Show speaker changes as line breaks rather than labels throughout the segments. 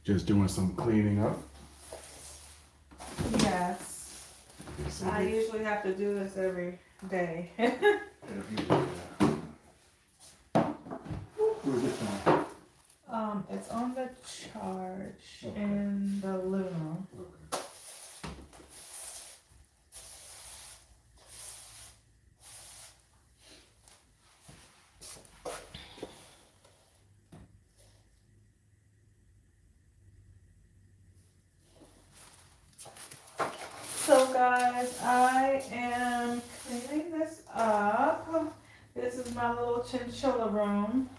Just doing some cleaning up.
Yes. I usually have to do this every day.
Where's it from?
It's on the charge in the living room.
Okay.
So guys, I am cleaning this up. This is my little chinchilla room.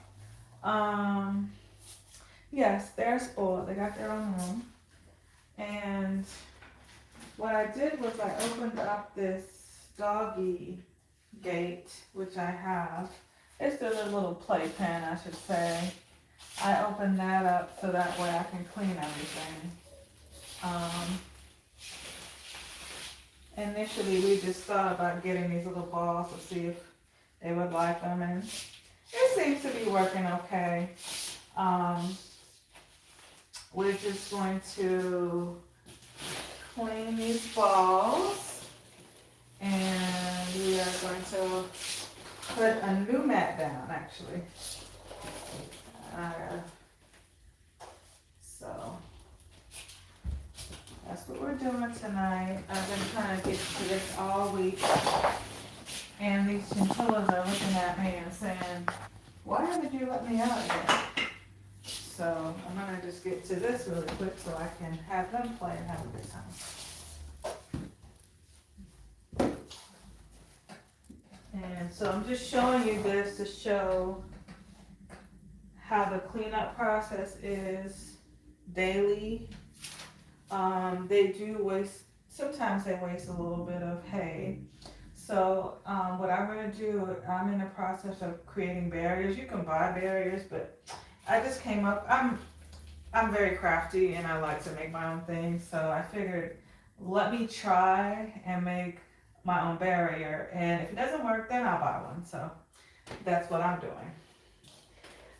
Um, yes, they're spoiled. They got their own room. And what I did was I opened up this doggy gate, which I have. It's the little playpen, I should say. I opened that up so that way I can clean everything. Initially, we just thought about getting these little balls to see if they would like them, and it seems to be working okay. We're just going to clean these balls, and we are going to put a new mat down, actually. So that's what we're doing tonight. I've been trying to get to this all week, and these chinchillas are looking at me and saying, "Why haven't you let me out yet?" So I'm gonna just get to this really quick so I can have them play and have a good time. And so I'm just showing you this to show how the cleanup process is daily. They do waste, sometimes they waste a little bit of hay. So what I'm gonna do, I'm in the process of creating barriers. You can buy barriers, but I just came up, I'm very crafty and I like to make my own things. So I figured, let me try and make my own barrier. And if it doesn't work, then I'll buy one. So that's what I'm doing.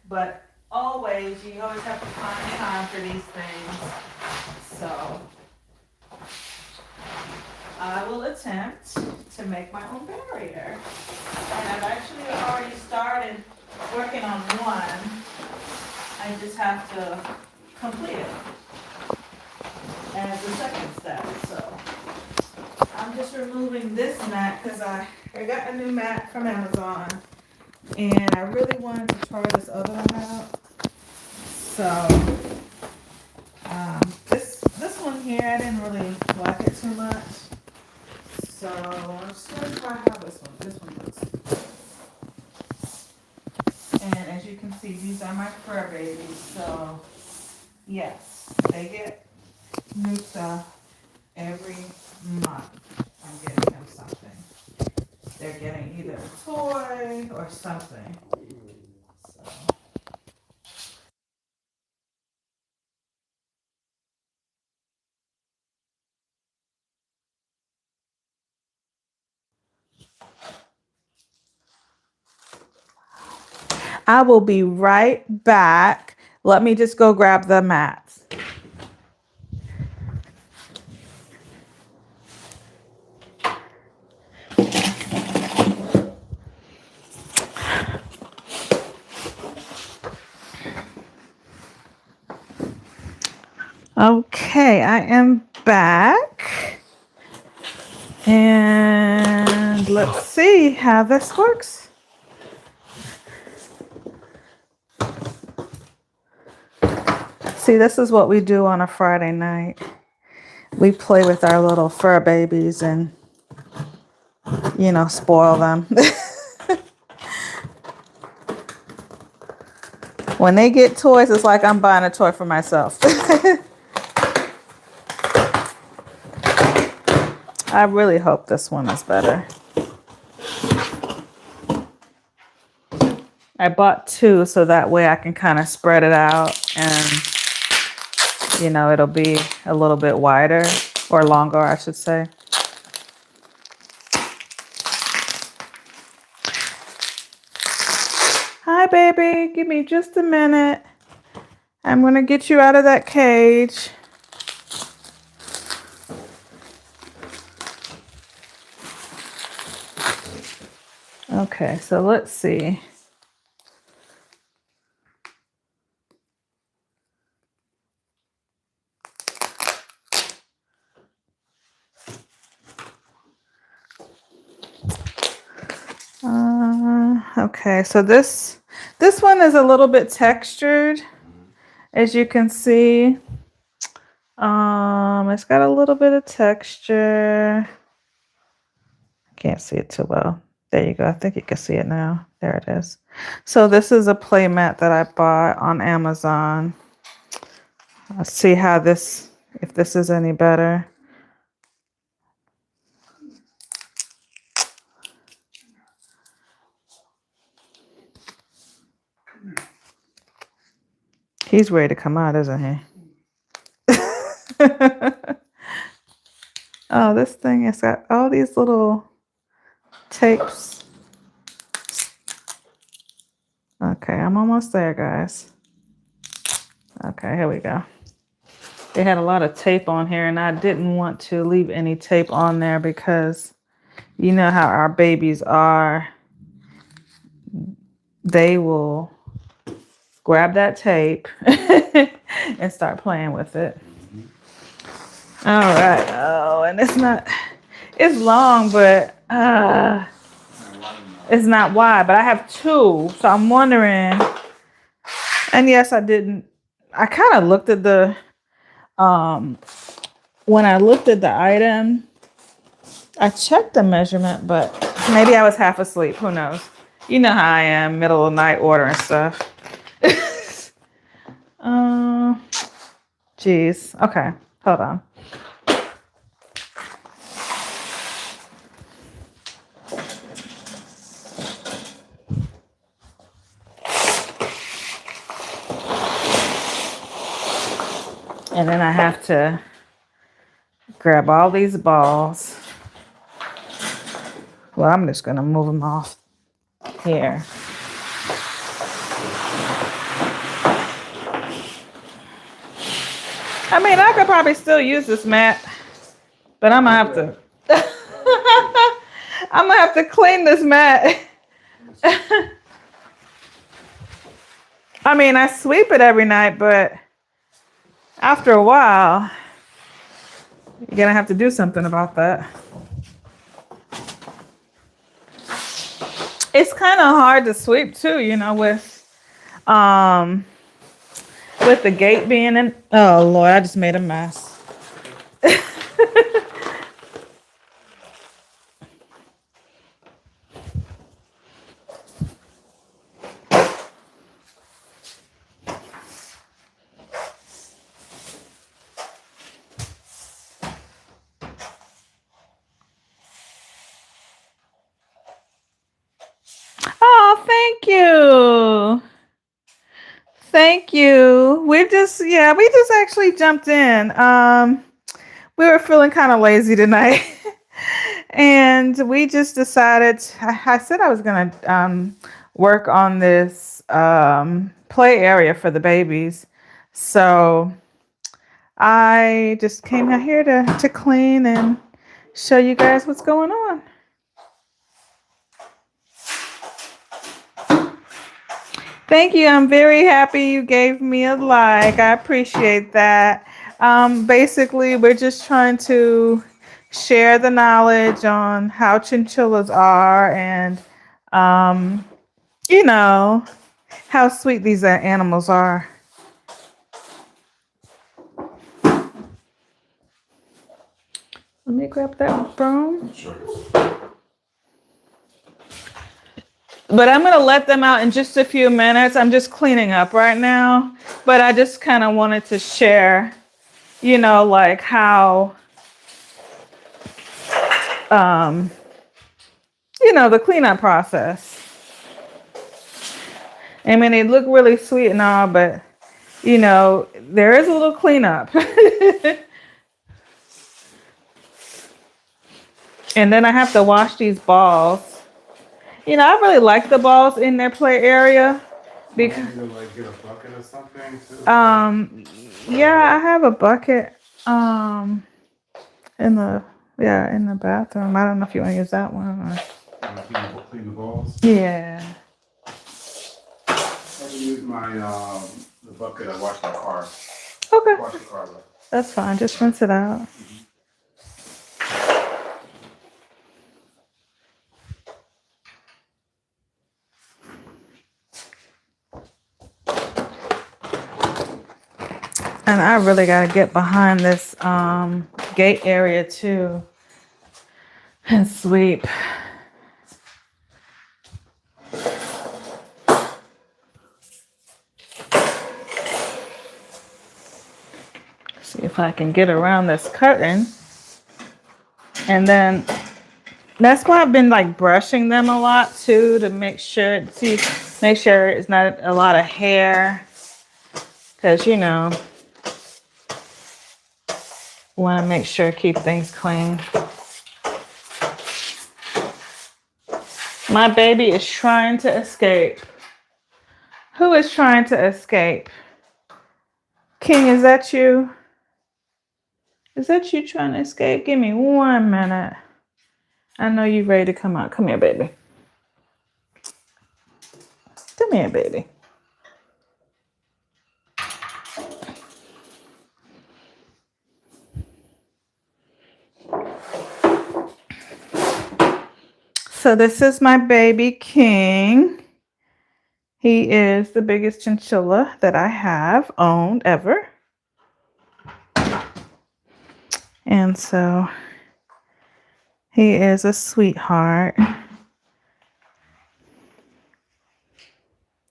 But always, you always have to find time for these things. So I will attempt to make my own barrier. And I've actually already started working on one. I just have to complete it as the second step. So I'm just removing this mat because I got a new mat from Amazon. And I really wanted to try this other one out. So this one here, I didn't really like it too much. So I'm just gonna try how this one looks. And as you can see, these are my fur babies. So yes, they get new stuff every month. I'm getting them something. They're getting either a toy or something. So. I will be right back. Let me just go grab the mats. Okay, I am back. And let's see how this works. See, this is what we do on a Friday night. We play with our little fur babies and, spoil them. When they get toys, it's like I'm buying a toy for myself. I really hope this one is better. I bought two so that way I can kind of spread it out and, it'll be a little bit wider or longer, I should say. Hi, baby. Give me just a minute. I'm going to get you out of that cage. Okay, so let's see. Okay, so this one is a little bit textured, as you can see. It's got a little bit of texture. Can't see it too well. There you go. I think you can see it now. There it is. So this is a play mat that I bought on Amazon. Let's see how this, if this is any better. He's ready to come out, isn't he? Oh, this thing has got all these little tapes. Okay, I'm almost there, guys. Okay, here we go. They had a lot of tape on here, and I didn't want to leave any tape on there because you know how our babies are. They will grab that tape and start playing with it. All right. Oh, and it's long, but it's not wide. But I have two, so I'm wondering. And yes, I kind of looked at the when I looked at the item, I checked the measurement, but maybe I was half asleep. Who knows? You know how I am, middle of the night ordering stuff. Geez. Okay, hold on. And then I have to grab all these balls. Well, I'm just going to move them off here. I mean, I could probably still use this mat, but I'm going to have to I'm going to have to clean this mat. I mean, I sweep it every night, but after a while, you're going to have to do something about that. It's kind of hard to sweep too, you know, with the gate being in. Oh Lord, I just made a mess. Oh, thank you. Thank you. We just actually jumped in. We were feeling kind of lazy tonight. And we just decided, I said I was going to work on this play area for the babies. So I just came out here to clean and show you guys what's going on. Thank you. I'm very happy you gave me a like. I appreciate that. Basically, we're just trying to share the knowledge on how chinchillas are and, you know, how sweet these animals are. Let me grab that broom.
Sure.
But I'm going to let them out in just a few minutes. I'm just cleaning up right now. But I just kind of wanted to share, you know, like how, you know, the cleanup process. I mean, they look really sweet and all, but, you know, there is a little cleanup. And then I have to wash these balls. You know, I really like the balls in their play area, Because
Want me to like get a bucket or something too?
yeah, I have a bucket in the in the bathroom. I don't know if you want to use that one or
Clean the balls.
yeah.
I can use my the bucket I wash my car.
Okay,
Wash the car with.
that's fine. Just rinse it out. And I really gotta get behind this gate area too and sweep. See if I can get around this curtain. And then that's why I've been like brushing them a lot too to make sure it's not a lot of hair. Cause you know, want to make sure keep things clean. My baby is trying to escape. Who is trying to escape? King, is that you? Is that you trying to escape? Give me 1 minute. I know you're ready to come out. Come here, baby. Come here, baby. So this is my baby King. He is the biggest chinchilla that I have owned ever. And so he is a sweetheart.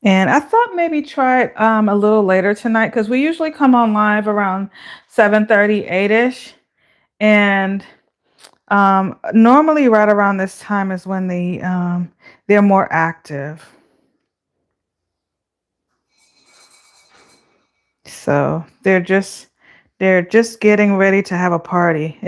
And I thought maybe try it a little later tonight because we usually come on live around 7:30, 8-ish. And normally right around this time is when they're more active. So they're just getting ready to have a party.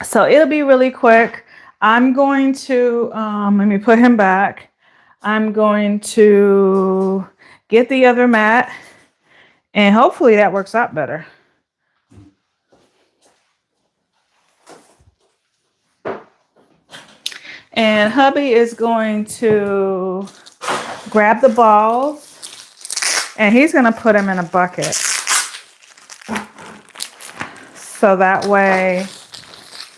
So it'll be really quick. I'm going to let me put him back. I'm going to get the other mat and hopefully that works out better. And hubby is going to grab the balls and he's going to put them in a bucket. So that way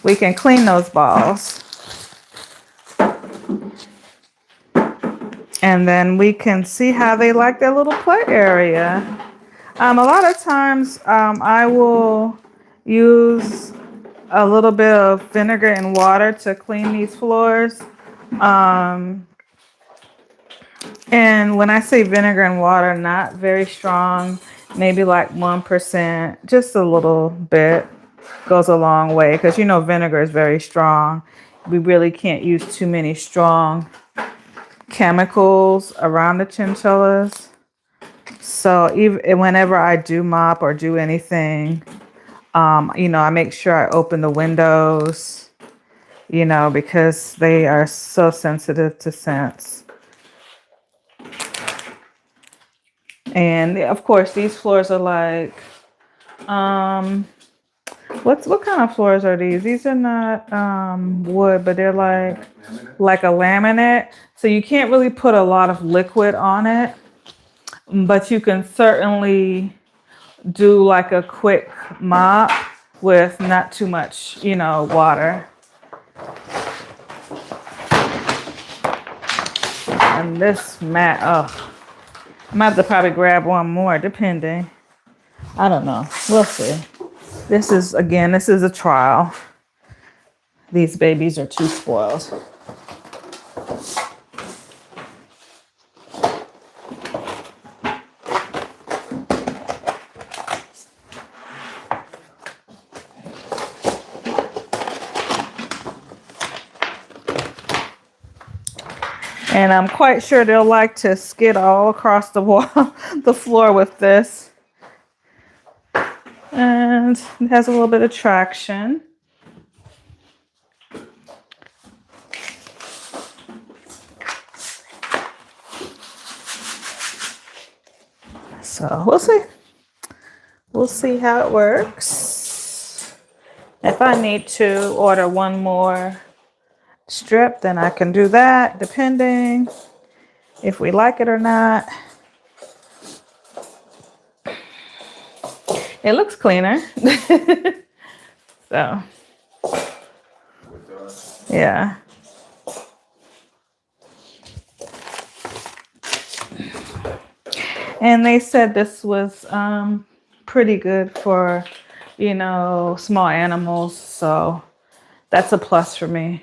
we can clean those balls. And then we can see how they like their little play area. A lot of times I will use a little bit of vinegar and water to clean these floors. And when I say vinegar and water, not very strong, maybe like 1%, just a little bit goes a long way because you know vinegar is very strong. We really can't use too many strong chemicals around the chinchillas. So even whenever I do mop or do anything, you know, I make sure I open the windows, you know, because they are so sensitive to scents. And of course, these floors are like, what kind of floors are these? These are not wood, but they're like a laminate. So you can't really put a lot of liquid on it, but you can certainly do like a quick mop with not too much, you know, water. And this mat, oh, I might have to probably grab one more, depending. I don't know. We'll see. This is a trial. These babies are too spoiled. And I'm quite sure they'll like to skid all across the wall, the floor with this. And it has a little bit of traction.
So we'll see. We'll see how it works. If I need to order one more strip, then I can do that, depending if we like it or not. It looks cleaner. So, yeah. And they said this was pretty good for, small animals. So that's a plus for me.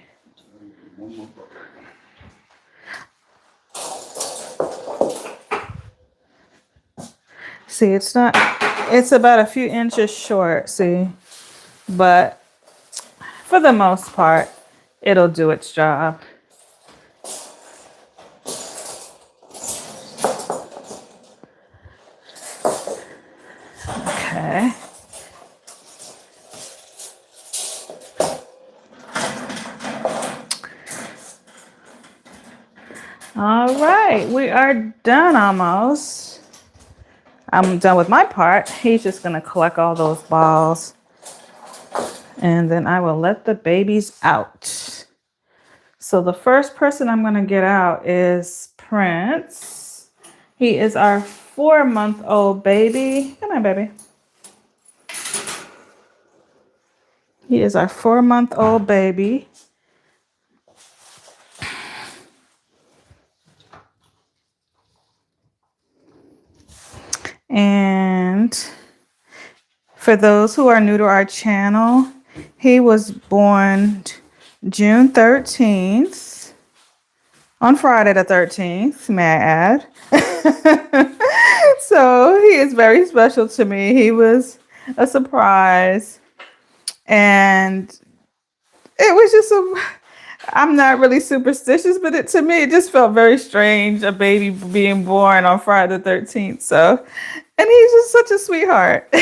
See, it's about a few inches short, see, but for the most part, it'll do its job. Okay. All right, we are done almost. I'm done with my part. He's just gonna collect all those balls, and then I will let the babies out. So the first person I'm gonna get out is Prince. He is our 4-month-old baby. Come on, baby. He is our 4-month-old baby. And for those who are new to our channel, he was born June 13th, on Friday the 13th, may I add. So he is very special to me. He was a surprise. And it was just I'm not really superstitious, but to me, it just felt very strange, a baby being born on Friday the 13th. So, and he's just such a sweetheart.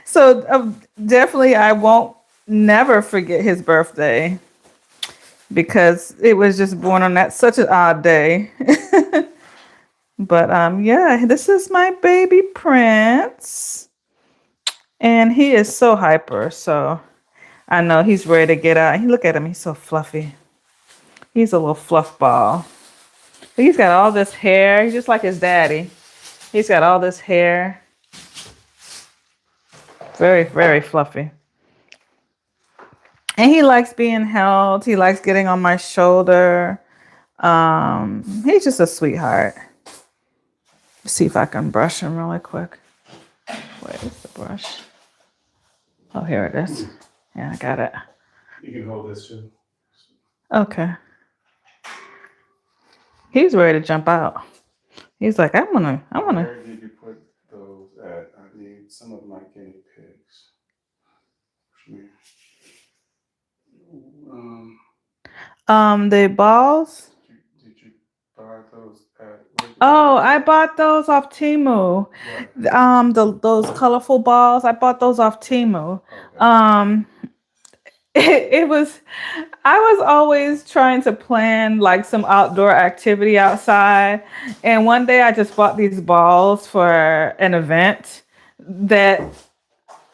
So definitely, I won't never forget his birthday because it was just born on such an odd day. But yeah, this is my baby Prince, and he is so hyper. So I know he's ready to get out. Look at him; he's so fluffy. He's a little fluff ball. But he's got all this hair. He's just like his daddy. He's got all this hair. Very, very fluffy. And he likes being held. He likes getting on my shoulder. He's just a sweetheart. Let's see if I can brush him really quick. Where's the brush? Oh, here it is. Yeah, I got it.
You can hold this too.
Okay. He's ready to jump out. He's like, I wanna.
Where did you put those at? I need some of my guinea pigs.
The balls.
Did you buy those at?
Oh, I bought those off Temu. Those colorful balls. I bought those off Temu.
Okay.
It was. I was always trying to plan like some outdoor activity outside, and one day I just bought these balls for an event that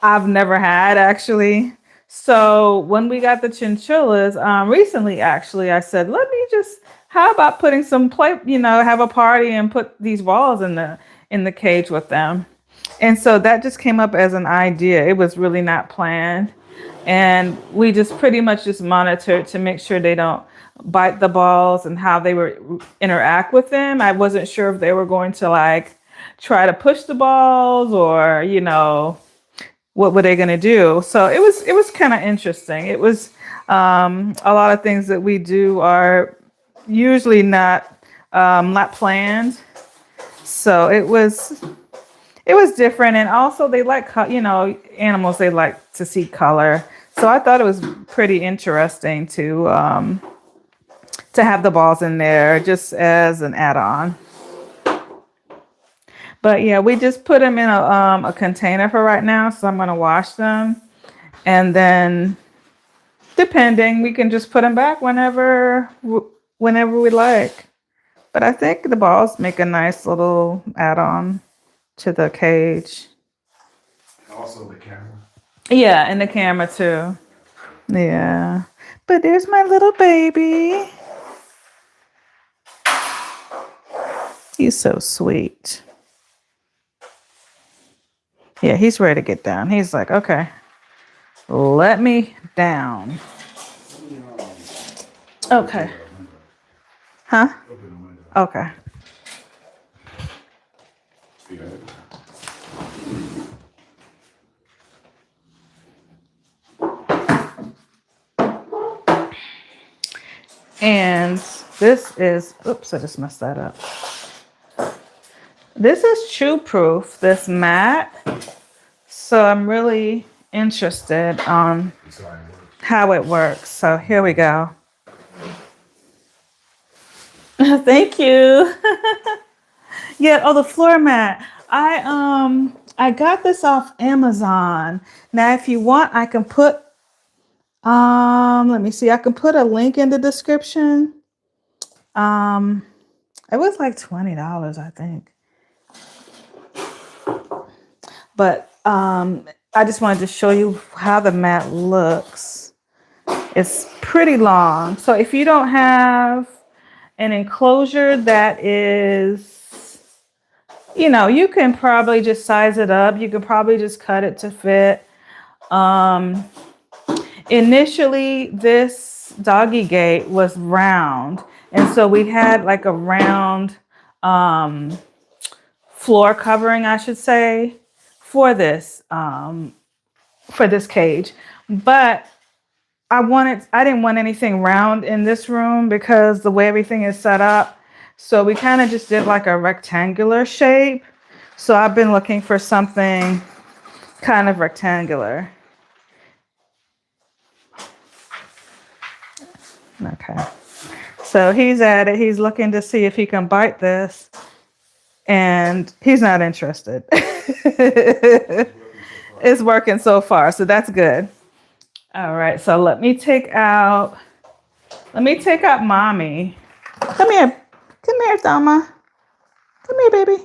I've never had actually. So when we got the chinchillas recently, actually, I said, let me how about putting some have a party and put these balls in the cage with them. And so that just came up as an idea. It was really not planned. And we just pretty much just monitored to make sure they don't bite the balls and how they would interact with them. I wasn't sure if they were going to like try to push the balls or, what were they going to do? So it was kind of interesting. It was a lot of things that we do are usually not planned. So it was different. And also they like, animals, they like to see color. So I thought it was pretty interesting to have the balls in there just as an add-on. But yeah, we just put them in a container for right now. So I'm going to wash them. And then depending, we can just put them back whenever we like. But I think the balls make a nice little add-on. to the cage.
Also the camera.
Yeah, and the camera too. Yeah. But there's my little baby. He's so sweet. Yeah, he's ready to get down. He's like, okay, let me down. Okay. Huh?
Open the window.
Okay.
Yeah.
And this is, oops, I just messed that up. This is chew proof, this mat. So I'm really interested on how it works. So here we go. Thank you. Yeah, oh, the floor mat. I got this off Amazon. Now if you want, I can put let me see. I can put a link in the description. It was like $20, I think. But I just wanted to show you how the mat looks. It's pretty long. So if you don't have an enclosure that is, you know, you can probably just size it up. You can probably just cut it to fit. Initially, this doggy gate was round. And so we had like a round floor covering, I should say, for this cage. But I didn't want anything round in this room because the way everything is set up. So we kind of just did like a rectangular shape. So I've been looking for something kind of rectangular. Okay. So he's at it. He's looking to see if he can bite this. And he's not interested. It's working so far. So that's good. All right. So let me take out mommy. Come here. Come here, Thelma. Come here, baby.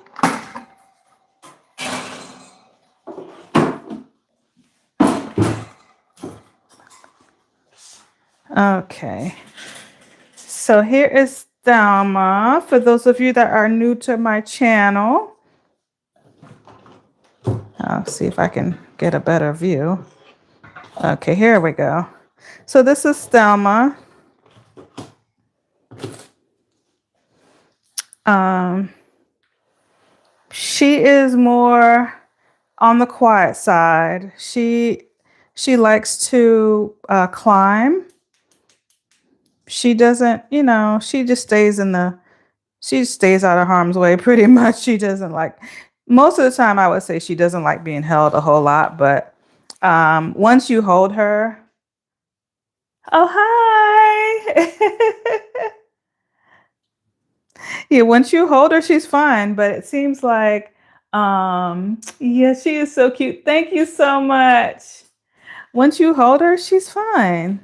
Okay. So here is Thelma. For those of you that are new to my channel, I'll see if I can get a better view. Okay, here we go. So this is Thelma. She is more on the quiet side. She likes to climb. She doesn't, you know, she stays out of harm's way pretty much. She doesn't like, most of the time I would say she doesn't like being held a whole lot, but once you hold her, oh, hi. Yeah, once you hold her, she's fine, but it seems like, yeah, she is so cute. Thank you so much. Once you hold her, she's fine.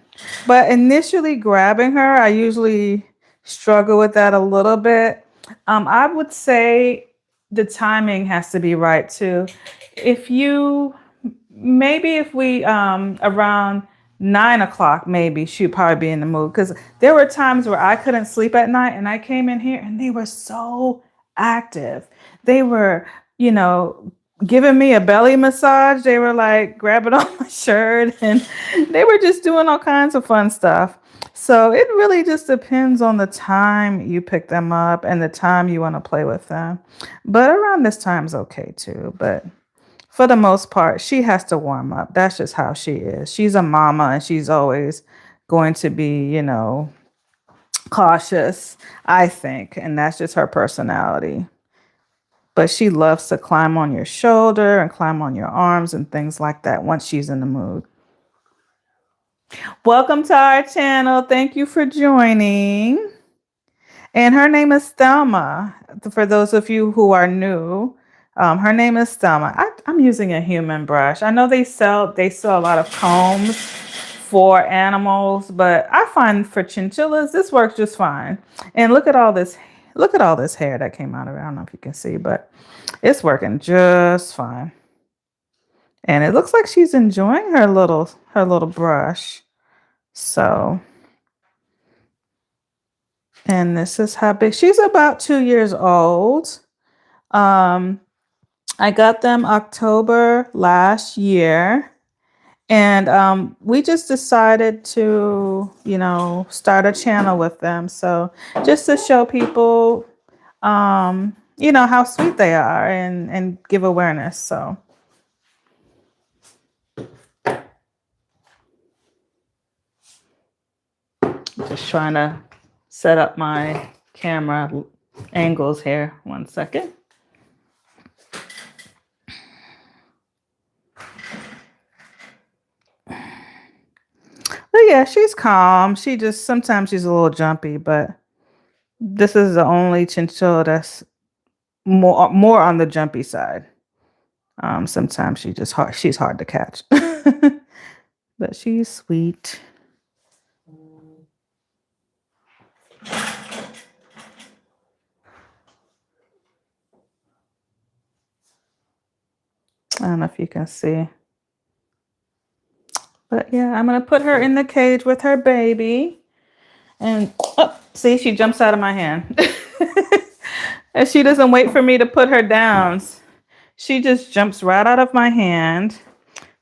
But initially grabbing her, I usually struggle with that a little bit. I would say the timing has to be right too. If we around 9 o'clock, maybe she'd probably be in the mood. Because there were times where I couldn't sleep at night and I came in here and they were so active. They were, you know, giving me a belly massage. They were like grabbing on my shirt and they were just doing all kinds of fun stuff. So it really just depends on the time you pick them up and the time you want to play with them. But around this time is okay too. But for the most part, she has to warm up. That's just how she is. She's a mama and she's always going to be, you know, cautious, I think. And that's just her personality. But she loves to climb on your shoulder and climb on your arms and things like that once she's in the mood. Welcome to our channel. Thank you for joining. And her name is Thelma. For those of you who are new, her name is Thelma. I'm using a human brush. I know they sell a lot of combs for animals, but I find for chinchillas, this works just fine. And look at all this Look at all this hair that came out of it. I don't know if you can see, but it's working just fine. And it looks like she's enjoying her little brush. So, and this is how big she's about 2 years old. Um, I got them October last year. And we just decided to, start a channel with them. So just to show people, how sweet they are and give awareness. So just trying to set up my camera angles here. 1 second. But yeah, she's calm. Sometimes she's a little jumpy, but this is the only chinchilla that's more on the jumpy side. Sometimes she's hard to catch, but she's sweet. I don't know if you can see. But yeah, I'm going to put her in the cage with her baby. And see, she jumps out of my hand. And she doesn't wait for me to put her down. She just jumps right out of my hand.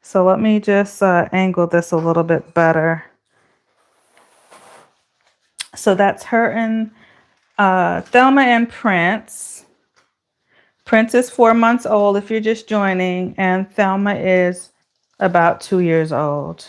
So let me just angle this a little bit better. So that's her and Thelma and Prince. Prince is 4 months old if you're just joining, and Thelma is about 2 years old.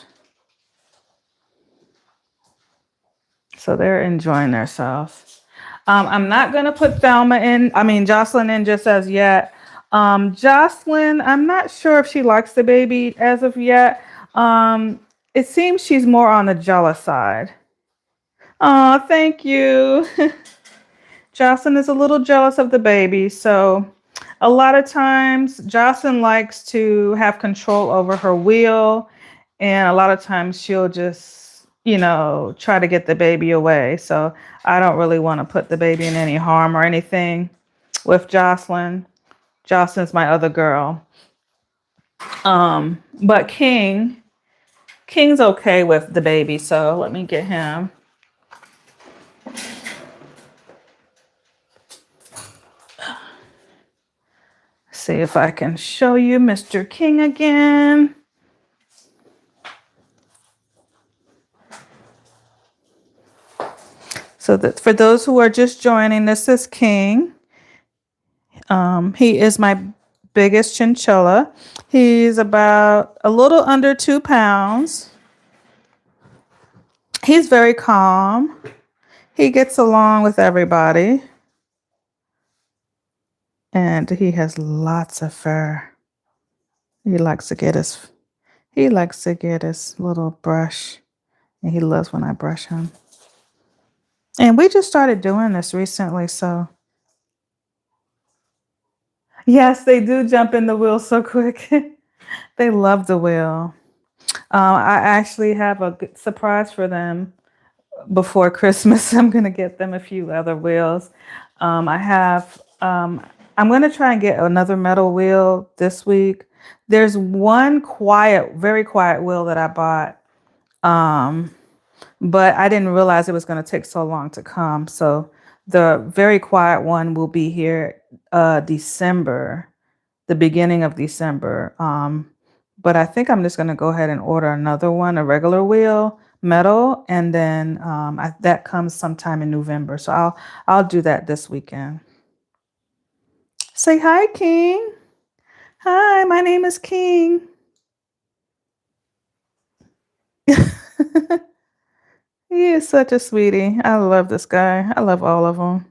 So they're enjoying themselves. I'm not going to put Jocelyn in just as yet. Jocelyn, I'm not sure if she likes the baby as of yet. It seems she's more on the jealous side. Oh, thank you. Jocelyn is a little jealous of the baby. So a lot of times Jocelyn likes to have control over her wheel. And a lot of times she'll just, try to get the baby away. So I don't really want to put the baby in any harm or anything with Jocelyn. Jocelyn's my other girl. But King's okay with the baby. So let me get him. See if I can show you Mr. King again. So that for those who are just joining, this is King. He is my biggest chinchilla. He's about a little under 2 pounds. He's very calm. He gets along with everybody. And he has lots of fur. He likes to get his little brush. And he loves when I brush him. And we just started doing this recently, so. Yes, they do jump in the wheel so quick. They love the wheel. I actually have a good surprise for them before Christmas. I'm going to get them a few other wheels. I'm going to try and get another metal wheel this week. There's one very quiet wheel that I bought. But I didn't realize it was going to take so long to come. So the very quiet one will be here December, the beginning of December. But I think I'm just going to go ahead and order another one, a regular wheel, metal, and then that comes sometime in November. So I'll do that this weekend. Say hi, King. Hi, my name is King. He is such a sweetie. I love this guy. I love all of them.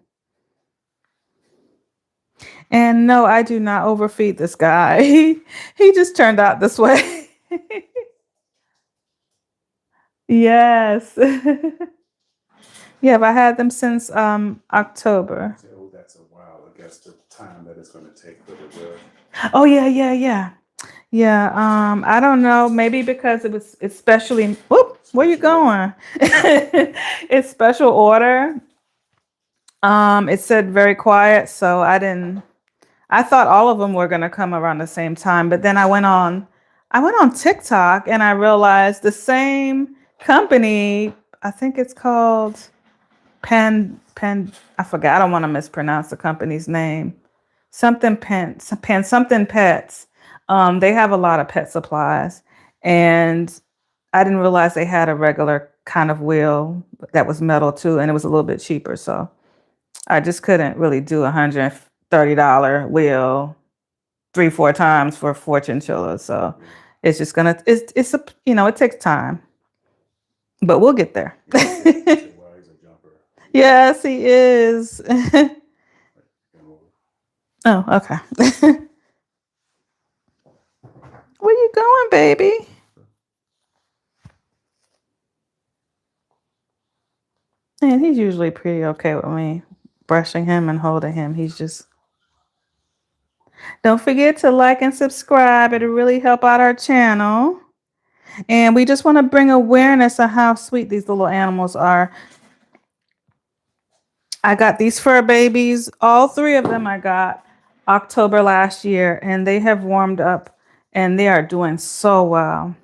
And no, I do not overfeed this guy. He just turned out this way. Yes. Yeah, I had them since October.
Oh, that's a while. I guess the time that it's going to take for the wheel.
Oh yeah. Yeah, I don't know. Maybe because it's specially. Whoop, where you going? It's special order. It said very quiet, so I thought all of them were gonna come around the same time, but then I went on TikTok and I realized the same company, I think it's called I forgot, I don't want to mispronounce the company's name. Something pets. They have a lot of pet supplies, and I didn't realize they had a regular kind of wheel that was metal too, and it was a little bit cheaper. So I just couldn't really do $130 wheel 3, 4 times for 4 chinchillas. So it's just it's a it takes time, but we'll get there.
Why he's a jumper.
Yes, he is. Oh, okay. Where you going, baby? Man, he's usually pretty okay with me brushing him and holding him. He's just. Don't forget to like and subscribe. It'll really help out our channel. And we just want to bring awareness of how sweet these little animals are. I got these fur babies. All 3 of them I got October last year, and they have warmed up and they are doing so well.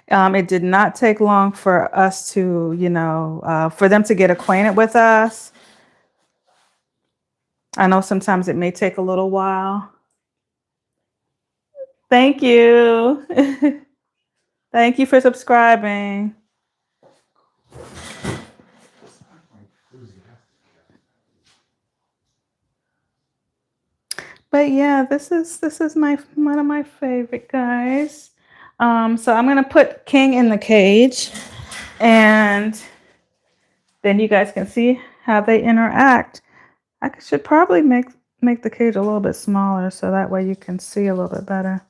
It did not take long for us to, for them to get acquainted with us. I know sometimes it may take a little while. Thank you. Thank you for subscribing. But yeah, this is my one of my favorite guys. So I'm gonna put King in the cage, and then you guys can see how they interact. I should probably make the cage a little bit smaller so that way you can see a little bit better.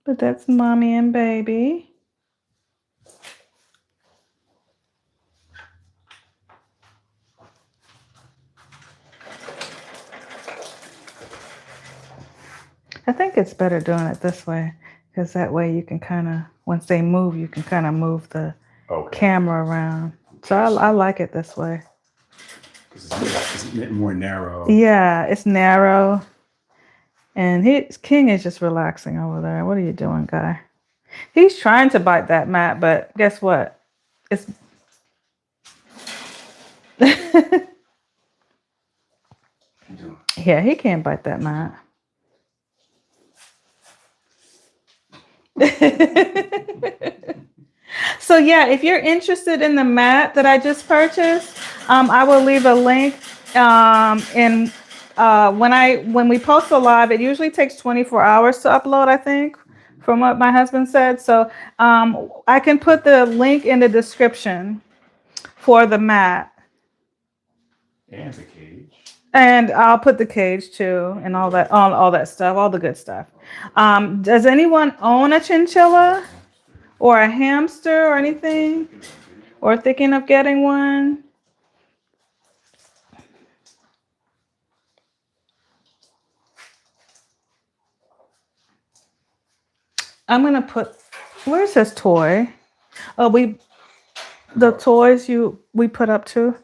But that's mommy and baby. I think it's better doing it this way because that way you can kind of, once they move, you can kind of move the camera around. So I like it this way.
It's more narrow.
Yeah, it's narrow. And King is just relaxing over there. What are you doing, guy? He's trying to bite that mat, but guess what? It's yeah, he can't bite that mat. So yeah, if you're interested in the mat that I just purchased, I will leave a link. When we post a live, it usually takes 24 hours to upload, I think, from what my husband said. So I can put the link in the description for the mat.
And the cage.
And I'll put the cage too, and all that stuff, all the good stuff. Does anyone own a chinchilla or a hamster or anything, or thinking of getting one? I'm gonna put. Where's his toy? Oh, the toys we put up too.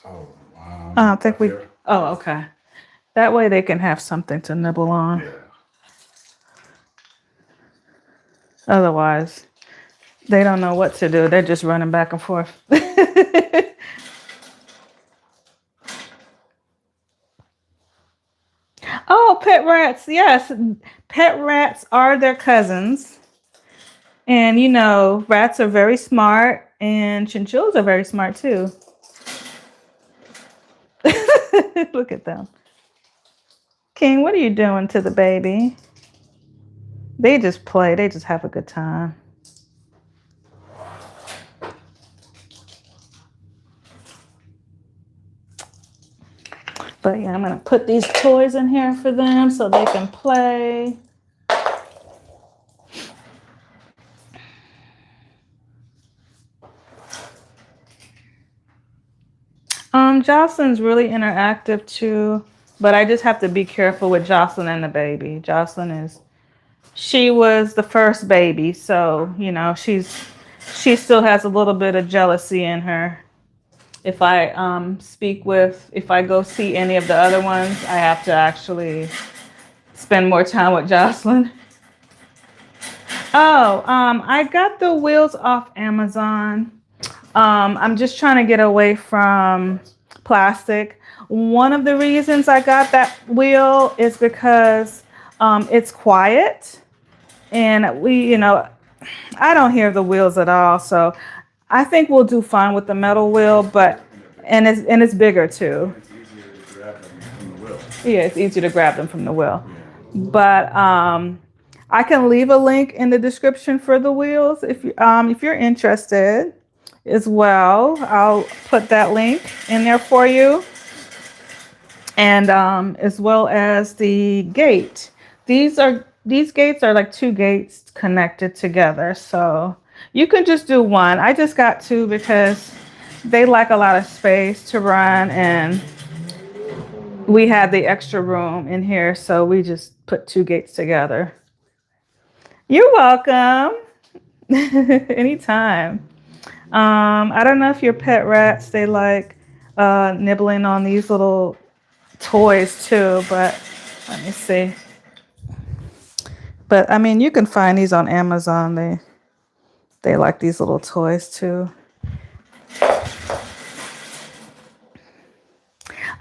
Oh, wow.
I don't think we. Oh, okay. That way they can have something to nibble on.
Yeah.
Otherwise, they don't know what to do. They're just running back and forth. Oh, pet rats. Yes. Pet rats are their cousins. And, rats are very smart, and chinchillas are very smart too. Look at them. King, what are you doing to the baby? They just play. They just have a good time. But yeah, I'm going to put these toys in here for them so they can play. Jocelyn's really interactive too, but I just have to be careful with Jocelyn and the baby. Jocelyn is She was the first baby, so she still has a little bit of jealousy in her. If I go see any of the other ones, I have to actually spend more time with Jocelyn. Oh, I got the wheels off Amazon. I'm just trying to get away from plastic. One of the reasons I got that wheel is because it's quiet, and I don't hear the wheels at all. So I think we'll do fine with the metal wheel, but and it's bigger too.
It's easier to grab them from the wheel.
Yeah, it's easier to grab them from the wheel.
Yeah.
But I can leave a link in the description for the wheels if you're interested as well. I'll put that link in there for you, and as well as the gate. These gates are like two gates connected together, so you can just do one. I just got two because they like a lot of space to run, and we had the extra room in here, so we just put two gates together. You're welcome. Anytime. I don't know if your pet rats, they like nibbling on these little toys too, but let me see. But I mean, you can find these on Amazon. They like these little toys too.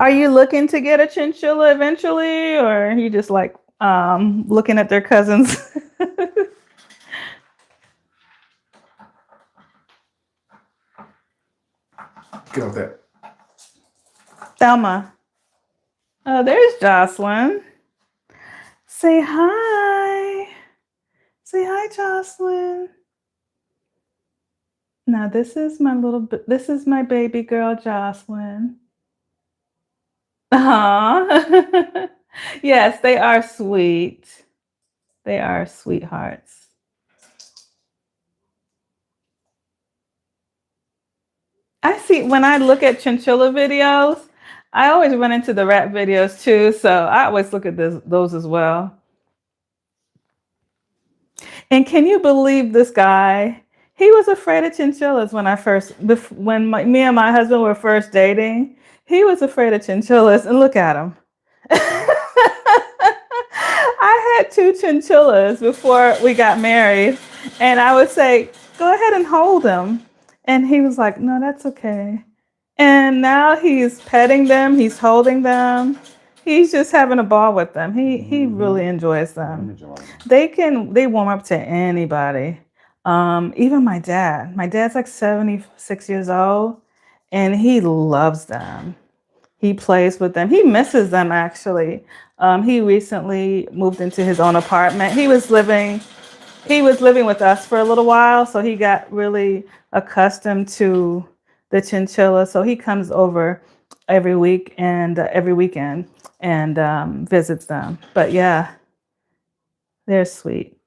Are you looking to get a chinchilla eventually, or are you just like looking at their cousins?
Get off that.
Thelma. Oh, there's Jocelyn. Say hi. Say hi, Jocelyn. Now this is my baby girl, Jocelyn. Aw. Yes, they are sweet. They are sweethearts. I see when I look at chinchilla videos, I always run into the rat videos too, so I always look at those as well. And can you believe this guy? He was afraid of chinchillas me and my husband were first dating. He was afraid of chinchillas, and look at him. I had two chinchillas before we got married, and I would say, "Go ahead and hold them," and he was like, "No, that's okay." And now he's petting them, he's holding them, he's just having a ball with them. He really enjoys them. They warm up to anybody. Even my dad. My dad's like 76 years old, and he loves them. He plays with them. He misses them actually. He recently moved into his own apartment. He was living with us for a little while, so he got really accustomed to the chinchilla. So he comes over every week and every weekend and visits them. But yeah, they're sweet.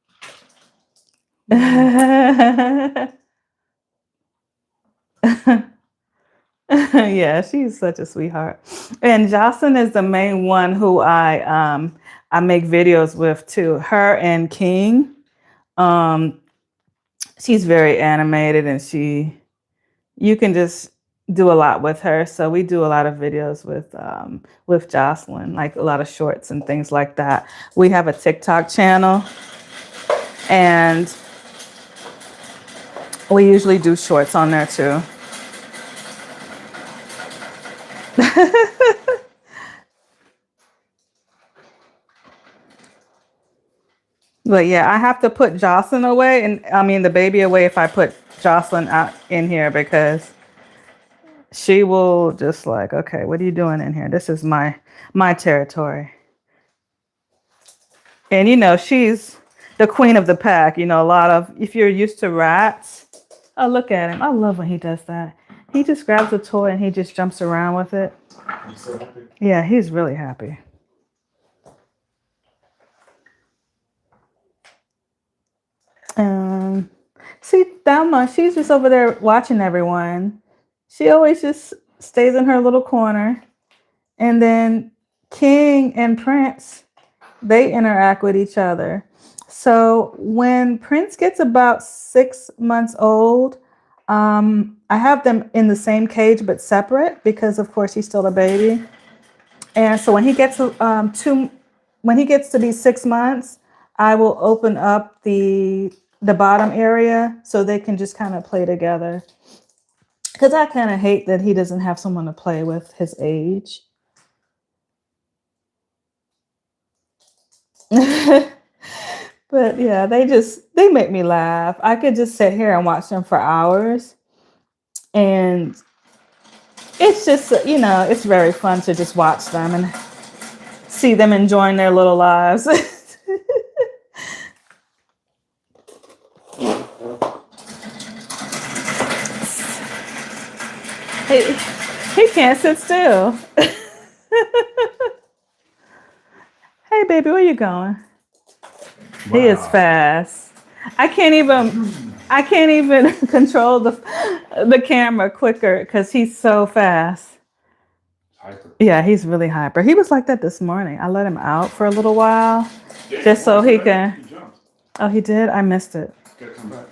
Yeah, she's such a sweetheart. And Jocelyn is the main one who I make videos with too. Her and King. Um, she's very animated, and you can just do a lot with her. So we do a lot of videos with Jocelyn, like a lot of shorts and things like that. We have a TikTok channel, and we usually do shorts on there too. But yeah, I have to put Jocelyn away, and I mean the baby away if I put Jocelyn out in here, because she will just like, okay, what are you doing in here? This is my territory. And she's the queen of the pack. If you're used to rats, oh, look at him. I love when he does that. He just grabs a toy and he just jumps around with it.
You so happy?
Yeah, he's really happy. See, Thelma, she's just over there watching everyone. She always just stays in her little corner. And then King and Prince, they interact with each other. So when Prince gets about 6 months old, I have them in the same cage but separate because, of course, he's still a baby. And so when he gets to be 6 months, I will open up the bottom area so they can just kind of play together. Because I kind of hate that he doesn't have someone to play with his age. But yeah, they make me laugh. I could just sit here and watch them for hours. And it's just, it's very fun to just watch them and see them enjoying their little lives. he, he can't sit still. Hey, baby, where you going? Wow. He is fast. I can't even control the camera quicker because he's so fast.
Hyper.
Yeah, he's really hyper. He was like that this morning. I let him out for a little while, just so he can.
He jumped.
Oh, he did? I missed it.
Gotta come back.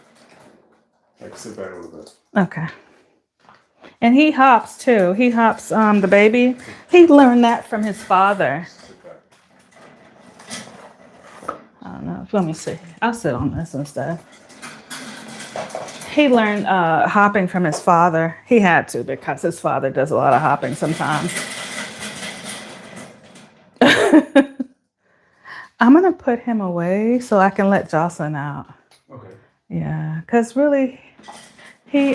Like, sit back a little bit.
Okay. And he hops too. He hops the baby. He learned that from his father.
Sit back.
I don't know. Let me see. I'll sit on this instead. He learned hopping from his father. He had to because his father does a lot of hopping sometimes. I'm going to put him away so I can let Jocelyn out.
Okay. Yeah,
because really, he,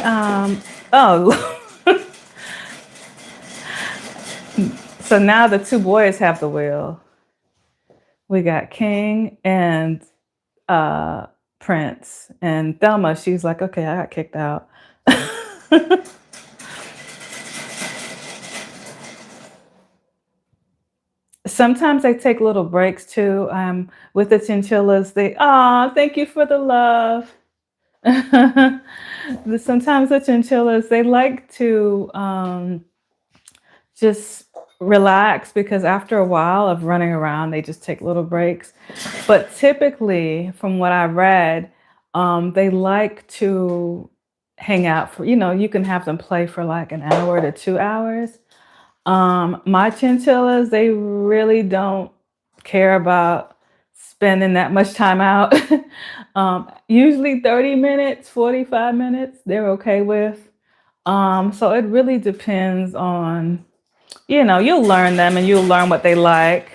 So now the two boys have the wheel. We got King and Prince. And Thelma, she's like, okay, I got kicked out. Sometimes I take little breaks too. With the chinchillas, thank you for the love. Sometimes the chinchillas, they like to just relax because after a while of running around, they just take little breaks. But typically, from what I read, they like to hang out for, you can have them play for like an hour to 2 hours. My chinchillas, they really don't care about spending that much time out. Usually 30 minutes, 45 minutes, they're okay with. So it really depends on, you'll learn them and you'll learn what they like.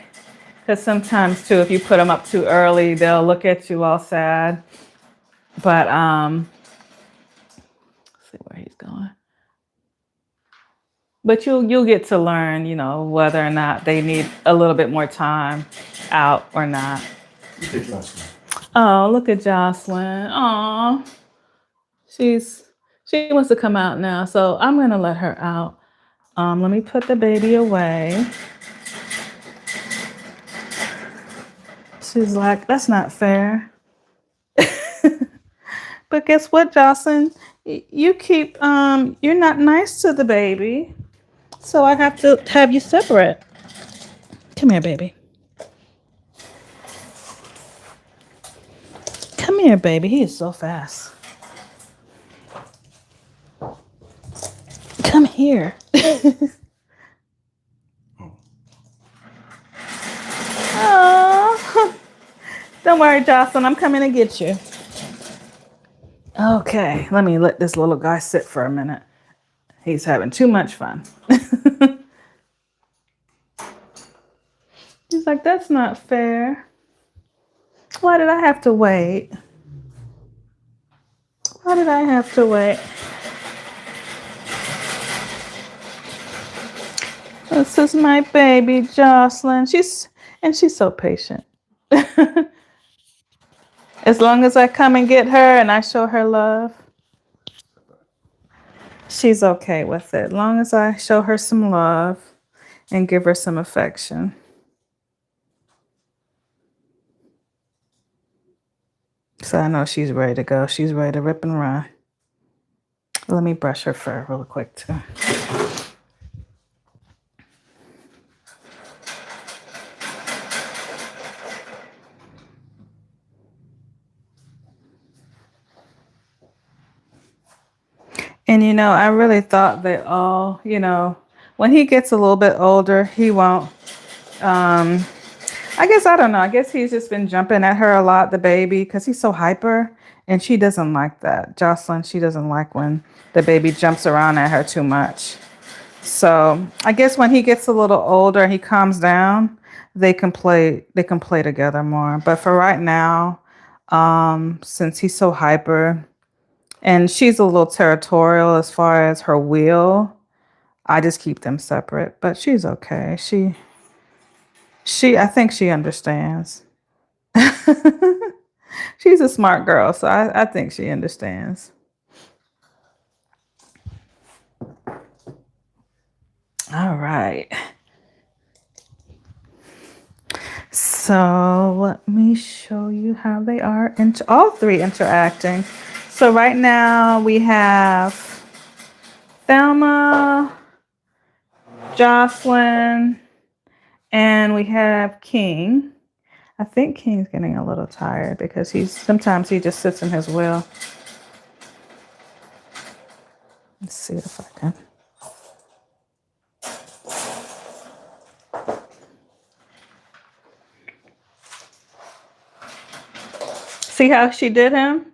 Because sometimes too, if you put them up too early, they'll look at you all sad. But let's see where he's going. But you'll get to learn, whether or not they need a little bit more time out or not. Oh, look at Jocelyn. Oh, she wants to come out now, so I'm gonna let her out. Let me put the baby away. She's like, that's not fair. But guess what, Jocelyn? You keep you're not nice to the baby. So I have to have you separate. Come here, baby. Come here, baby. He is so fast. Come here. Oh. Don't worry, Jocelyn. I'm coming to get you. Okay, let me let this little guy sit for a minute. He's having too much fun. He's like, that's not fair. Why did I have to wait? Why did I have to wait? This is my baby, Jocelyn. She's so patient. As long as I come and get her and I show her love, she's okay with it. As long as I show her some love and give her some affection. So I know she's ready to go. She's ready to rip and run. Let me brush her fur real quick too. And I really thought that, when he gets a little bit older, he won't. Um, I guess I don't know. I guess he's just been jumping at her a lot, the baby, because he's so hyper, and she doesn't like that. Jocelyn, she doesn't like when the baby jumps around at her too much. So I guess when he gets a little older, he calms down. They can play. They can play together more. But for right now, since he's so hyper, and she's a little territorial as far as her will, I just keep them separate. But she's okay. I think she understands. She's a smart girl, so I think she understands. All right. So let me show you how they are all three interacting. So right now we have Thelma, Jocelyn, and we have King. I think King's getting a little tired because sometimes he just sits in his wheel. Let's see if I can. See how she did him?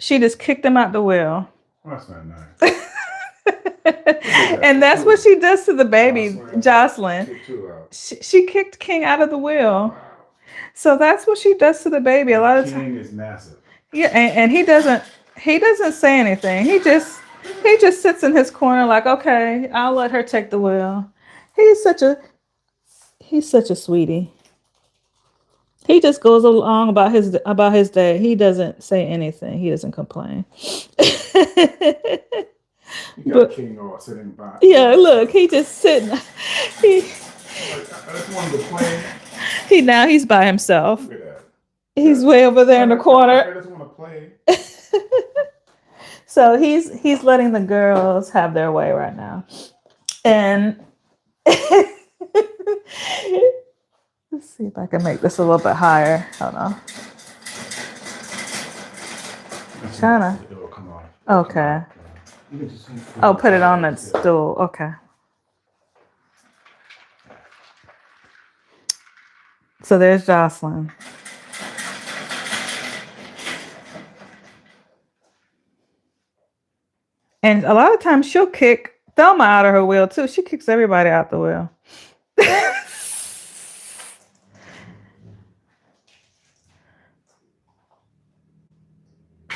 She just kicked him out the wheel.
Well, that's not nice.
And that's what she does to the baby, Jocelyn. She kicked King out of the wheel. Wow. So that's what she does to the baby a lot of times.
King is massive.
Yeah, and he doesn't say anything. He just sits in his corner like, okay, I'll let her take the wheel. He's such a sweetie. He just goes along about his day. He doesn't say anything. He doesn't complain.
You got King all sitting by.
Yeah, look, he just sitting.
I just wanted to play.
Now he's by himself.
Look at that.
He's way over there in the corner.
I just want to play.
So he's letting the girls have their way right now. And let's see if I can make this a little bit higher. Hold on. Trying to.
It'll come off.
Okay. Oh, put it on that stool. Okay. So there's Jocelyn. And a lot of times she'll kick Thelma out of her wheel too. She kicks everybody out the wheel.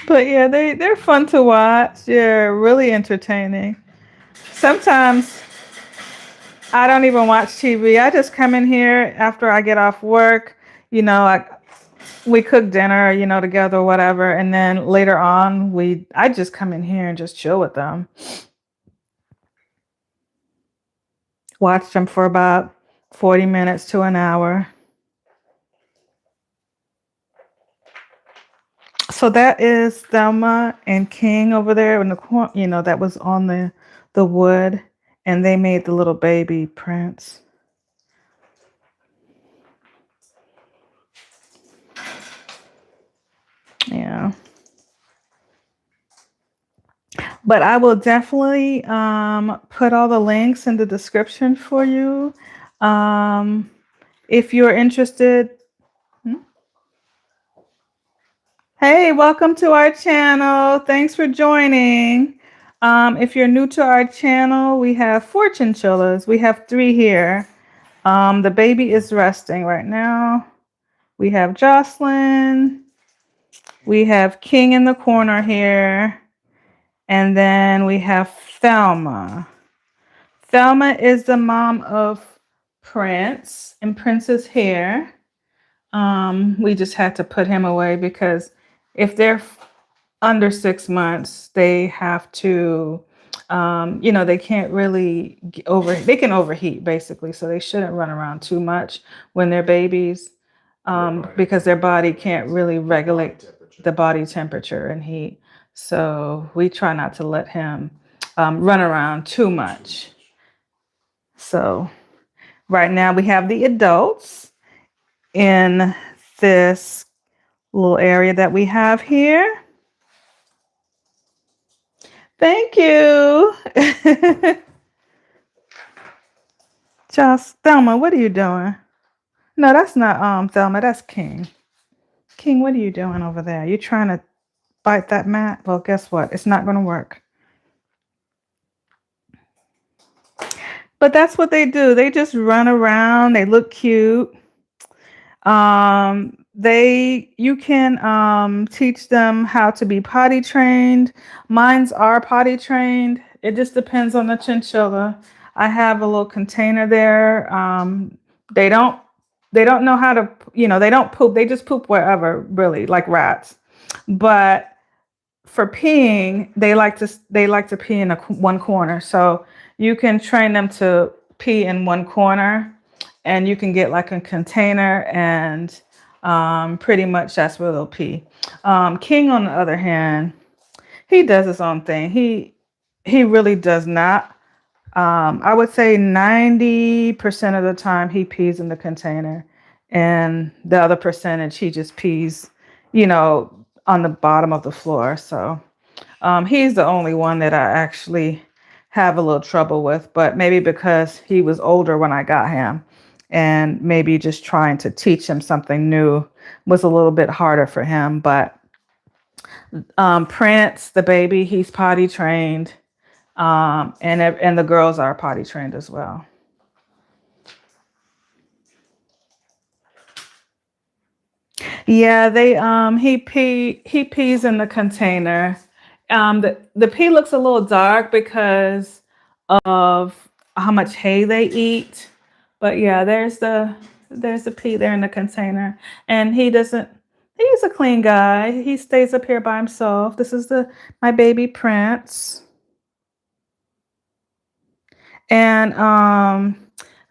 But yeah, they're fun to watch. They're really entertaining. Sometimes I don't even watch TV. I just come in here after I get off work. We cook dinner, together or whatever. And then later on, I just come in here and just chill with them. Watch them for about 40 minutes to an hour. So that is Thelma and King over there in the corner, that was on the wood, and they made the little baby Prince. Yeah. But I will definitely put all the links in the description for you. If you're interested. Hey, welcome to our channel. Thanks for joining. If you're new to our channel, we have 4 chinchillas. We have 3 here. The baby is resting right now. We have Jocelyn. We have King in the corner here. And then we have Thelma. Thelma is the mom of Prince, and Prince is here. We just had to put him away because if they're under 6 months, they have to, they can't really they can overheat basically. So they shouldn't run around too much when they're babies, because their body can't really regulate the body temperature and heat. So we try not to let him run around too much. So right now we have the adults in this little area that we have here. Thank you. Just Thelma, what are you doing? No, that's not Thelma, that's King. King, what are you doing over there? You trying to bite that mat? Well, guess what? It's not gonna work. But that's what they do. They just run around, they look cute. They you can teach them how to be potty trained. Mines are potty trained. It just depends on the chinchilla. I have a little container there. They don't they don't know how to, they don't poop. They just poop wherever, really, like rats. But for peeing, they like to pee in one corner. So you can train them to pee in one corner, and you can get like a container, and pretty much that's where they'll pee. King, on the other hand, he does his own thing. He really does not. I would say 90% of the time he pees in the container, and the other percentage he just pees, on the bottom of the floor. So he's the only one that I actually have a little trouble with, but maybe because he was older when I got him, and maybe just trying to teach him something new was a little bit harder for him. But Prince, the baby, he's potty trained, and the girls are potty trained as well. Yeah, he pees in the container. The pee looks a little dark because of how much hay they eat. But yeah, there's the pee there in the container. And he's a clean guy. He stays up here by himself. This is the my baby Prince. And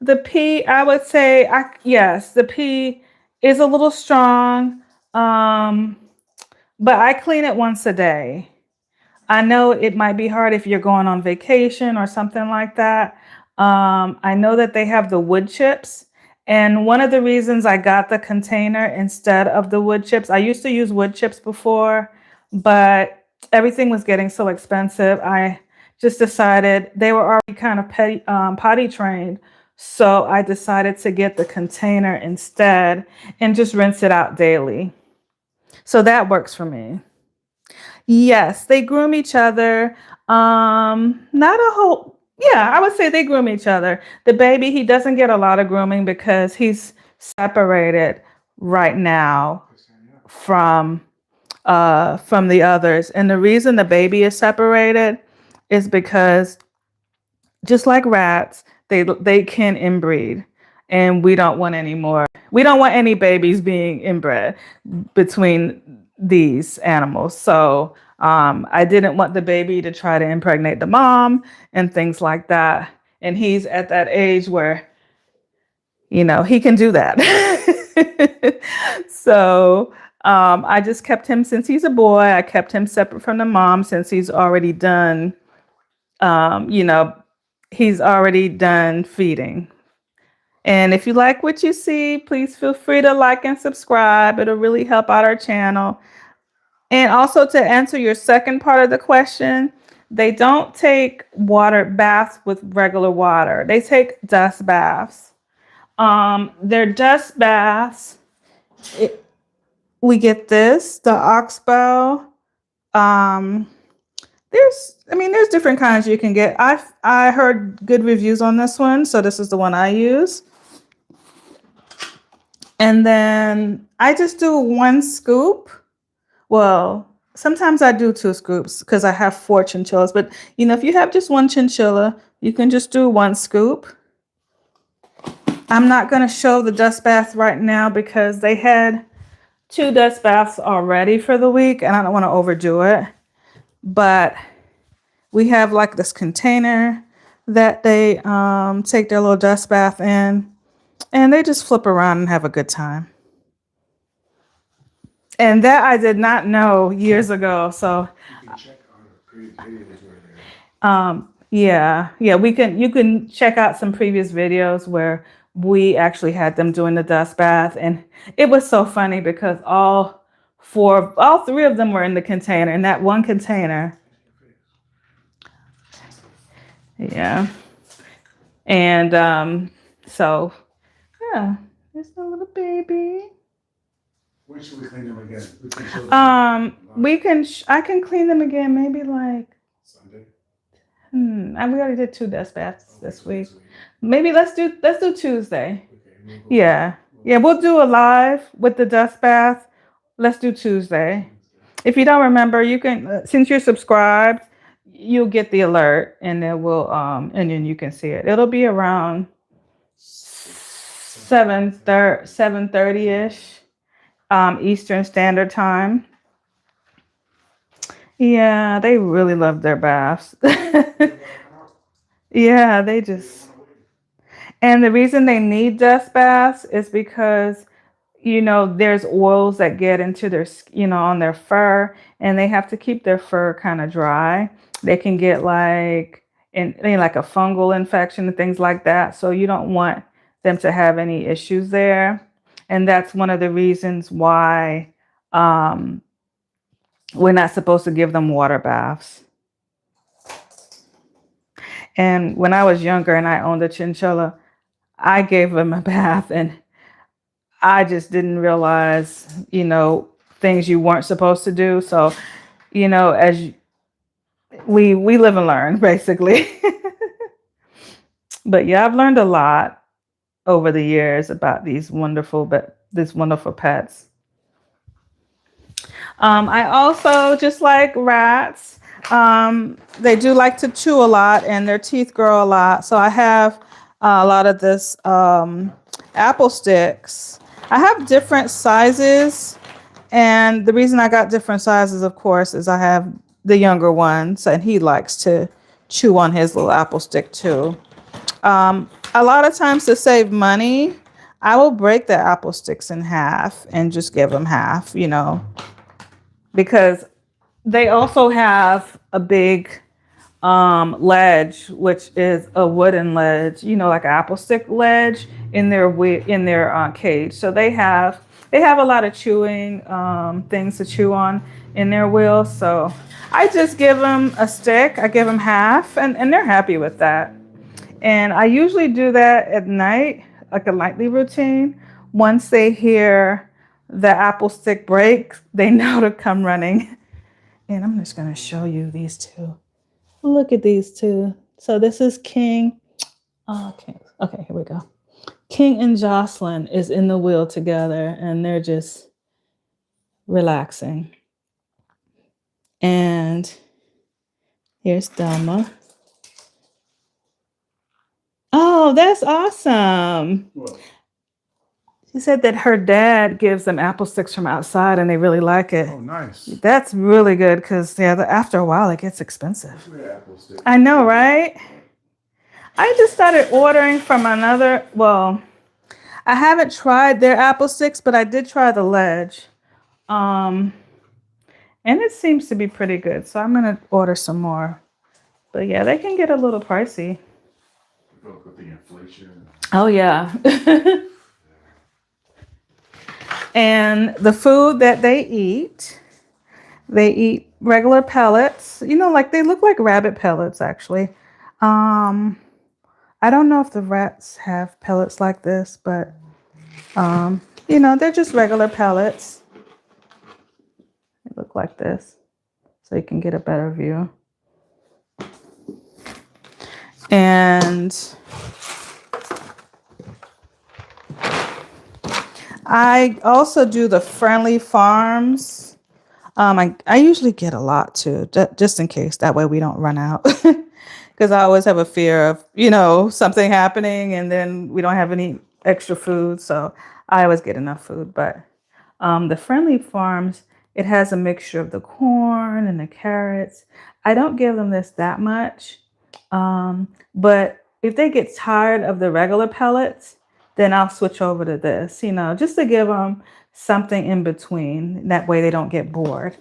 the pee, I would say, yes, the pee is a little strong. Um, but I clean it once a day. I know it might be hard if you're going on vacation or something like that. I know that they have the wood chips. And one of the reasons I got the container instead of the wood chips, I used to use wood chips before, but everything was getting so expensive. I just decided they were already kind of potty trained. So I decided to get the container instead and just rinse it out daily. So that works for me. Yes, they groom each other. Not a whole, yeah, I would say they groom each other. The baby, he doesn't get a lot of grooming because he's separated right now from from the others. And the reason the baby is separated is because just like rats, they can inbreed, and we don't want any more. We don't want any babies being inbred between these animals. So I didn't want the baby to try to impregnate the mom and things like that. And he's at that age where, he can do that. So I just kept him since he's a boy. I kept him separate from the mom since um, you know, he's already done feeding. And if you like what you see, please feel free to like and subscribe. It'll really help out our channel. And also, to answer your second part of the question, they don't take water baths with regular water. They take dust baths. Their dust baths, we get this, the oxbow. Um, there's different kinds you can get. I heard good reviews on this one, so this is the one I use. And then I just do one scoop. Well, sometimes I do two scoops because I have four chinchillas. But if you have just one chinchilla, you can just do one scoop. I'm not going to show the dust bath right now because they had two dust baths already for the week, and I don't want to overdo it. But we have like this container that they take their little dust bath in, and they just flip around and have a good time. And that I did not know years ago. So
You can check out our previous videos where
yeah, you can check out some previous videos where we actually had them doing the dust bath, and it was so funny because all three of them were in the container, in that one container. Yeah. And so yeah, there's the little baby.
When should we clean them again? We can show them
I can clean them again maybe like
Sunday.
and we already did 2 dust baths
Okay,
this
so
week.
next week.
Maybe let's do Tuesday.
Okay, we'll go.
Yeah. Yeah, we'll do a live with the dust bath. Let's do Tuesday. If you don't remember, you can since you're subscribed, you'll get the alert and then and then you can see it. It'll be around 7:30ish Eastern Standard Time. Yeah, they really love their baths. Yeah, they just and the reason they need dust baths is because there's oils that get into their on their fur, and they have to keep their fur kind of dry. They can get like like a fungal infection and things like that, so you don't want them to have any issues there. And that's one of the reasons why we're not supposed to give them water baths. And when I was younger and I owned a chinchilla, I gave him a bath, and I just didn't realize, things you weren't supposed to do. So, as we live and learn, basically. But yeah, I've learned a lot over the years about these wonderful pets. I also just like rats. They do like to chew a lot, and their teeth grow a lot. So I have a lot of this apple sticks. I have different sizes, and the reason I got different sizes, of course, is I have the younger ones, and he likes to chew on his little apple stick too. A lot of times to save money, I will break the apple sticks in half and just give him half, because they also have a big ledge, which is a wooden ledge, like an apple stick ledge in their cage. So they have a lot of chewing things to chew on in their wheels. So I just give them a stick. I give them half, and they're happy with that. And I usually do that at night, like a nightly routine. Once they hear the apple stick break, they know to come running. And I'm just going to show you these two. Look at these two. So this is King. Okay, here we go. King and Jocelyn is in the wheel together, and they're just relaxing. And here's Delma. Oh, that's awesome.
What?
She said that her dad gives them apple sticks from outside, and they really like it.
Oh, nice.
That's really good because, after a while, it gets expensive.
Apple stick.
I know, right? I just started ordering from I haven't tried their apple sticks, but I did try the ledge. And it seems to be pretty good. So I'm going to order some more. But yeah, they can get a little pricey.
With the inflation.
Oh, yeah. And the food that they eat regular pellets. Like they look like rabbit pellets, actually. I don't know if the rats have pellets like this, but, they're just regular pellets. They look like this, so you can get a better view. And I also do the friendly farms. I usually get a lot too, just in case. That way we don't run out. Because I always have a fear of, something happening and then we don't have any extra food. So I always get enough food. But the friendly farms, it has a mixture of the corn and the carrots. I don't give them this that much. But if they get tired of the regular pellets, then I'll switch over to this, just to give them something in between. That way they don't get bored.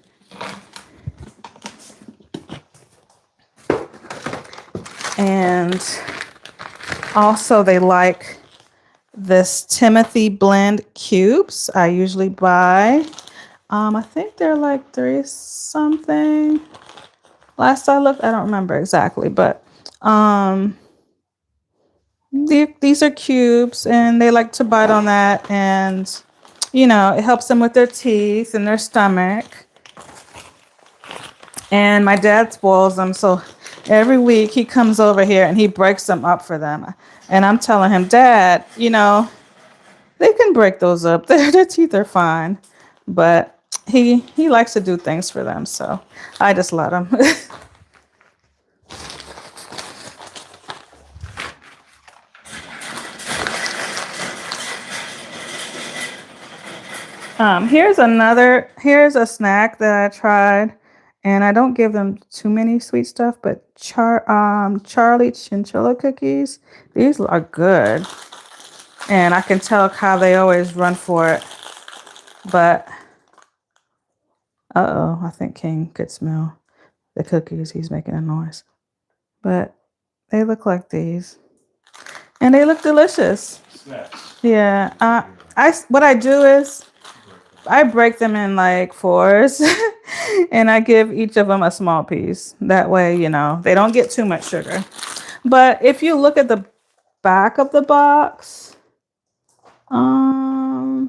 And also they like this Timothy blend cubes. I usually buy, I think they're like 3 something. Last I looked, I don't remember exactly, but Um, these are cubes, and they like to bite on that, and it helps them with their teeth and their stomach. And my dad spoils them, so every week he comes over here and he breaks them up for them. And I'm telling him, Dad, they can break those up. Their teeth are fine, but he likes to do things for them, so I just let him. Here's a snack that I tried, and I don't give them too many sweet stuff, but Charlie chinchilla cookies. These are good, and I can tell how they always run for it. But I think King could smell the cookies. He's making a noise, but they look like these, and they look delicious.
Snacks.
Yeah. What I do is I break them in like fours and I give each of them a small piece. That way, they don't get too much sugar. But if you look at the back of the box, I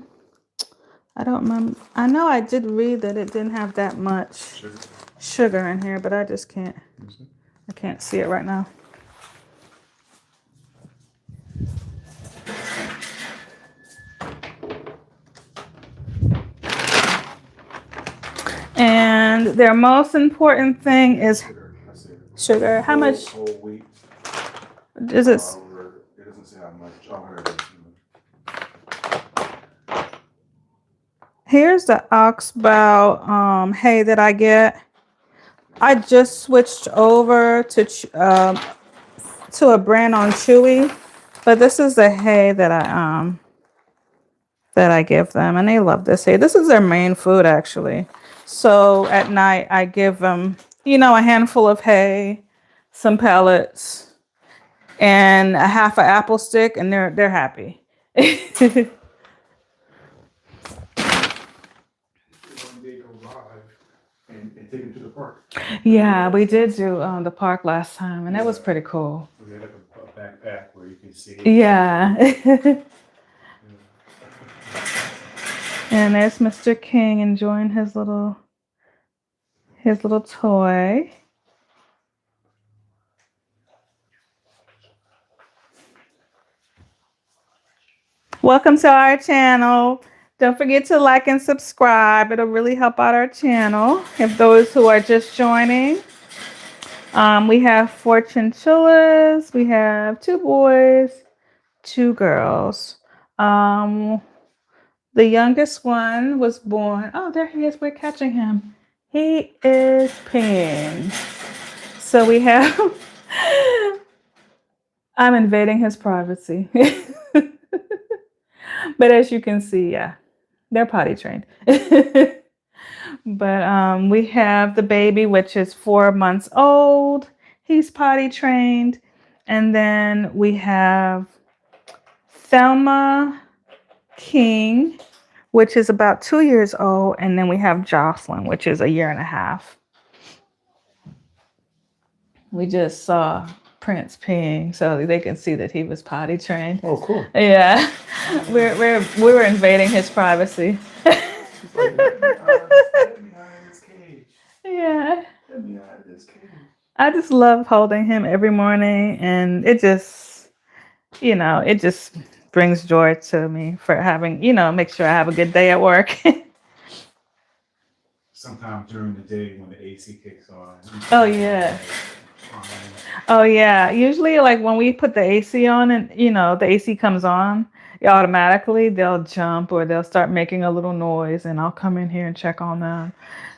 don't remember. I know I did read that it didn't have that much sugar in here, but I just can't. I can't see it right now. And their most important thing is sugar. How much
Whole wheat.
is it?
It doesn't say how much. I'll heard it.
Here's the oxbow hay that I get. I just switched over to a brand on Chewy, but this is the hay that I give them, and they love this hay. This is their main food, actually. So at night, I give them, a handful of hay, some pellets, and a half an apple stick, and they're happy.
And take him to the park.
Yeah, we did do the park last time, and that was pretty cool.
We had a backpack where you can see.
Yeah. And there's Mr. King enjoying his little toy. Welcome to our channel. Don't forget to like and subscribe. It'll really help out our channel. If those who are just joining, we have 4 chinchillas. We have 2 boys, 2 girls. The youngest one was born. Oh, there he is. We're catching him. He is peeing. So we have. I'm invading his privacy. But as you can see, yeah, they're potty trained. But we have the baby, which is 4 months old. He's potty trained. And then we have Thelma King, which is about 2 years old. And then we have Jocelyn, which is 1.5 years. We just saw Prince peeing, so they can see that he was potty trained.
Oh, cool.
Yeah, we were invading his privacy.
She's like, let me out of this cage.
Yeah,
Let me out of this cage.
I just love holding him every morning, and it just brings joy to me for having, make sure I have a good day at work.
Sometimes during the day when the AC kicks on.
Oh yeah. Oh yeah. Usually like when we put the AC on and the AC comes on, automatically they'll jump or they'll start making a little noise, and I'll come in here and check on them.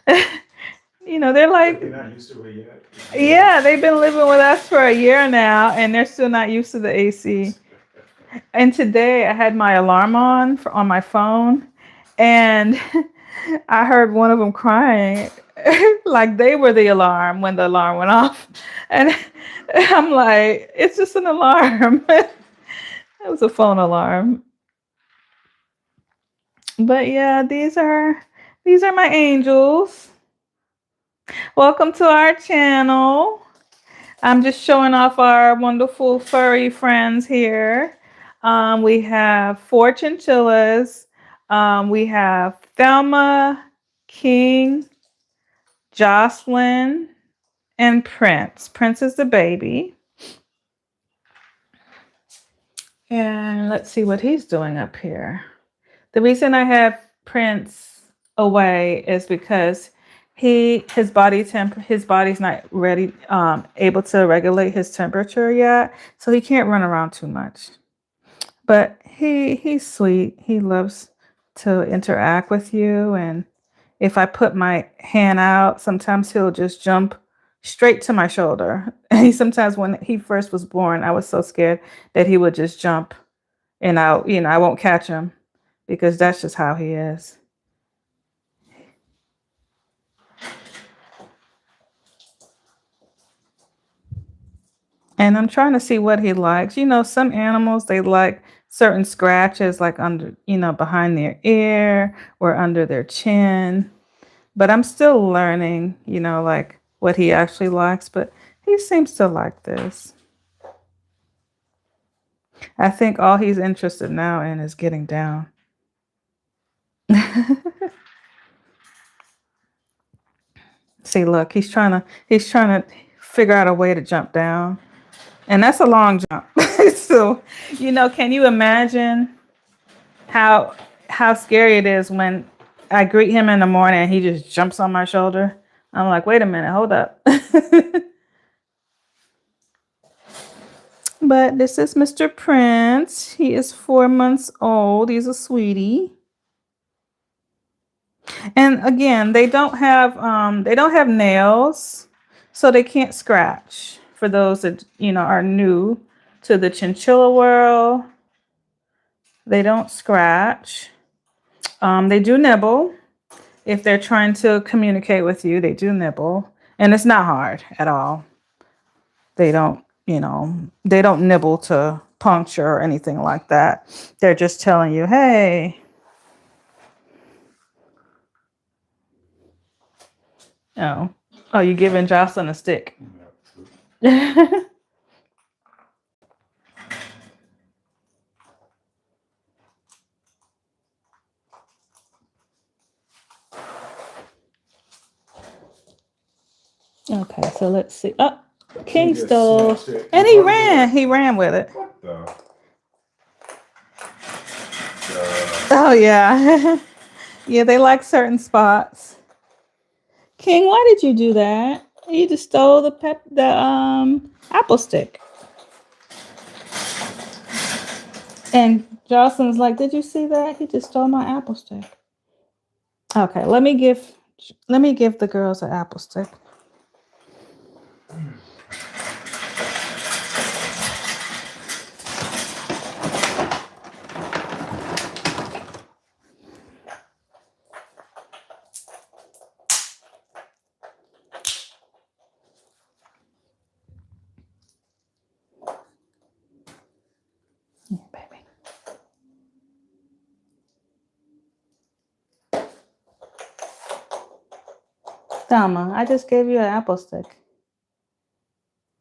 They're like,
They're not used to it yet.
yeah, they've been living with us for 1 year now, and they're still not used to the AC. And today I had my alarm on my phone, and I heard one of them crying like they were the alarm when the alarm went off. And I'm like, it's just an alarm. It was a phone alarm. But yeah, these are my angels. Welcome to our channel. I'm just showing off our wonderful furry friends here. We have 4 chinchillas. We have Thelma, King, Jocelyn, and Prince. Prince is the baby. And let's see what he's doing up here. The reason I have Prince away is because his body's not ready able to regulate his temperature yet, so he can't run around too much. But he's sweet. He loves to interact with you, and if I put my hand out, sometimes he'll just jump straight to my shoulder. And sometimes when he first was born, I was so scared that he would just jump and I won't catch him because that's just how he is. And I'm trying to see what he likes. Some animals, they like certain scratches, like under, behind their ear or under their chin. But I'm still learning, like what he actually likes. But he seems to like this. I think all he's interested now in is getting down. See, look, he's trying to figure out a way to jump down. And that's a long jump. So, can you imagine how scary it is when I greet him in the morning and he just jumps on my shoulder? I'm like, wait a minute, hold up. But this is Mr. Prince. He is 4 months old. He's a sweetie. And again, they don't have nails, so they can't scratch. For those that are new to the chinchilla world, they don't scratch. They do nibble. If they're trying to communicate with you, they do nibble. And it's not hard at all. They don't nibble to puncture or anything like that. They're just telling you, hey. Oh, you giving Jocelyn a stick. Okay, so let's see. Oh, King
just
stole,
snatched it
and
and
he
run with
ran.
it.
He ran with it.
What the?
Oh yeah, yeah. They like certain spots. King, why did you do that? You just stole the apple stick. And Jocelyn's like, did you see that? He just stole my apple stick. Okay, let me give the girls an apple stick. Yeah, baby. Thelma, I just gave you an apple stick.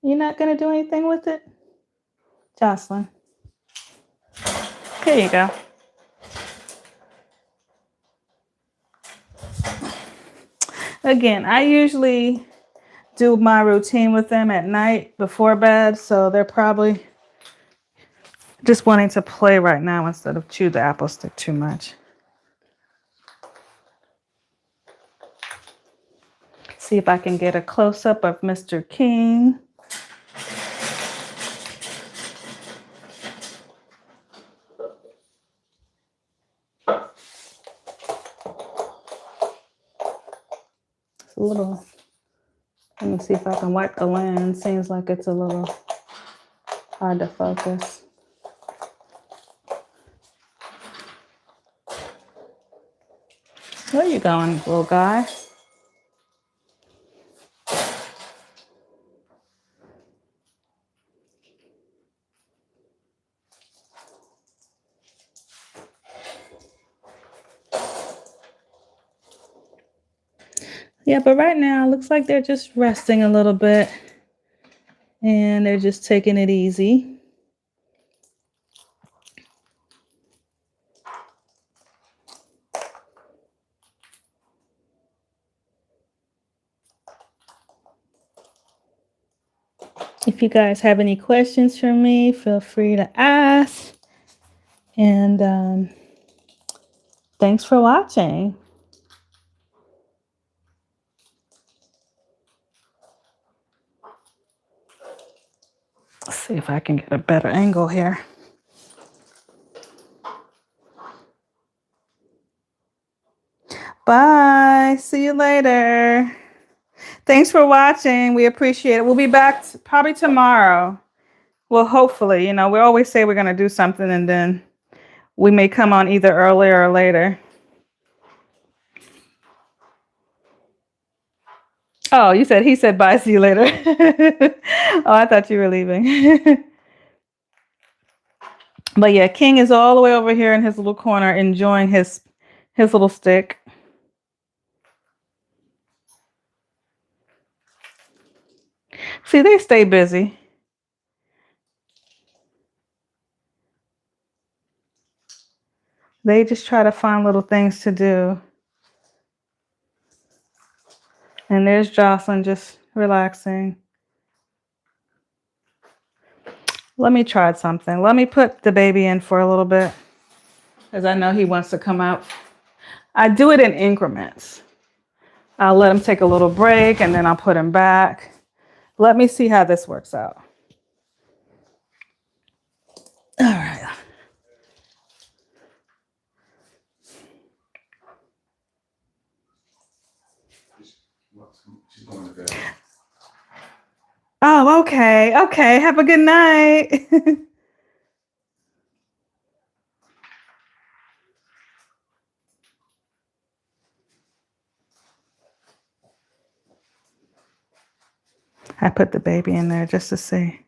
You're not gonna do anything with it? Jocelyn. Here you go. Again, I usually do my routine with them at night before bed, so they're probably just wanting to play right now instead of chew the apple stick too much. See if I can get a close-up of Mr. King. It's a little, let me see if I can wipe the lens. Seems like it's a little hard to focus. Where you going, little guy? Yeah, but right now it looks like they're just resting a little bit. And they're just taking it easy. If you guys have any questions for me, feel free to ask. And thanks for watching. Let's see if I can get a better angle here. Bye. See you later. Thanks for watching. We appreciate it. We'll be back probably tomorrow. Well, hopefully, we always say we're going to do something and then we may come on either earlier or later. Oh, he said bye, see you later. Oh, I thought you were leaving. But yeah, King is all the way over here in his little corner enjoying his little stick. See, they stay busy. They just try to find little things to do. And there's Jocelyn just relaxing. Let me try something. Let me put the baby in for a little bit, because I know he wants to come out. I do it in increments. I'll let him take a little break and then I'll put him back. Let me see how this works out. All right.
She's going to bed.
Oh, okay. Okay. Have a good night. I put the baby in there just to see.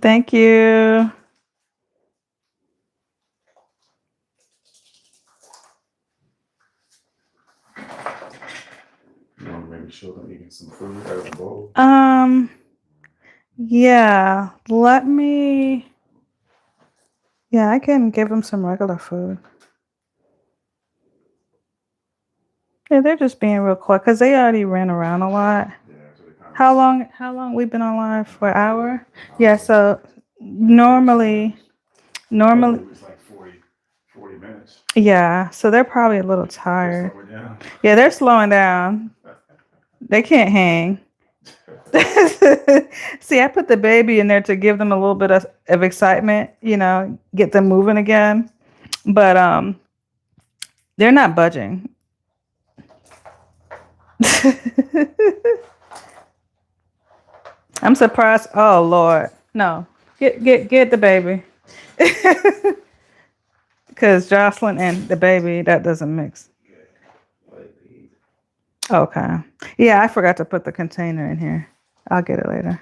Thank you.
You want to maybe show them eating some food out of the bowl?
Yeah. Yeah, I can give them some regular food. Yeah, they're just being real quick because they already ran around a lot.
Yeah, so they kind of
How long we've been on live for an hour? Yeah, so normally
it's like 40 minutes.
yeah, so they're probably a little tired. Yeah, they're slowing down. They can't hang. See, I put the baby in there to give them a little bit of excitement, get them moving again. But they're not budging. I'm surprised. Oh Lord. No. Get the baby. Because Jocelyn and the baby, that doesn't mix. Okay. Yeah, I forgot to put the container in here. I'll get it later.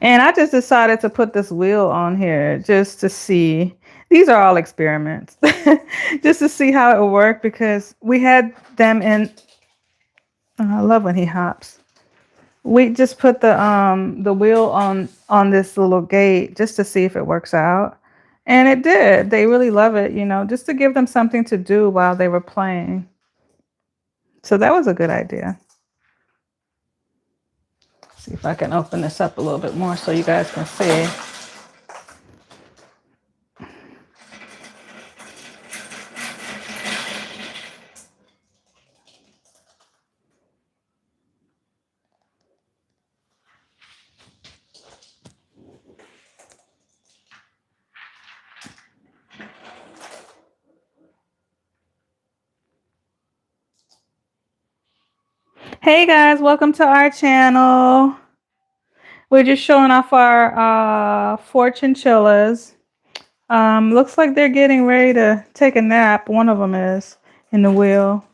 And I just decided to put this wheel on here just to see. These are all experiments. Just to see how it would work, because we had them in. Oh, I love when he hops. We just put the wheel on this little gate just to see if it works out. And it did. They really love it, just to give them something to do while they were playing. So that was a good idea. See if I can open this up a little bit more so you guys can see. Hey guys, welcome to our channel. We're just showing off our 4 chinchillas. Looks like they're getting ready to take a nap. One of them is in the wheel.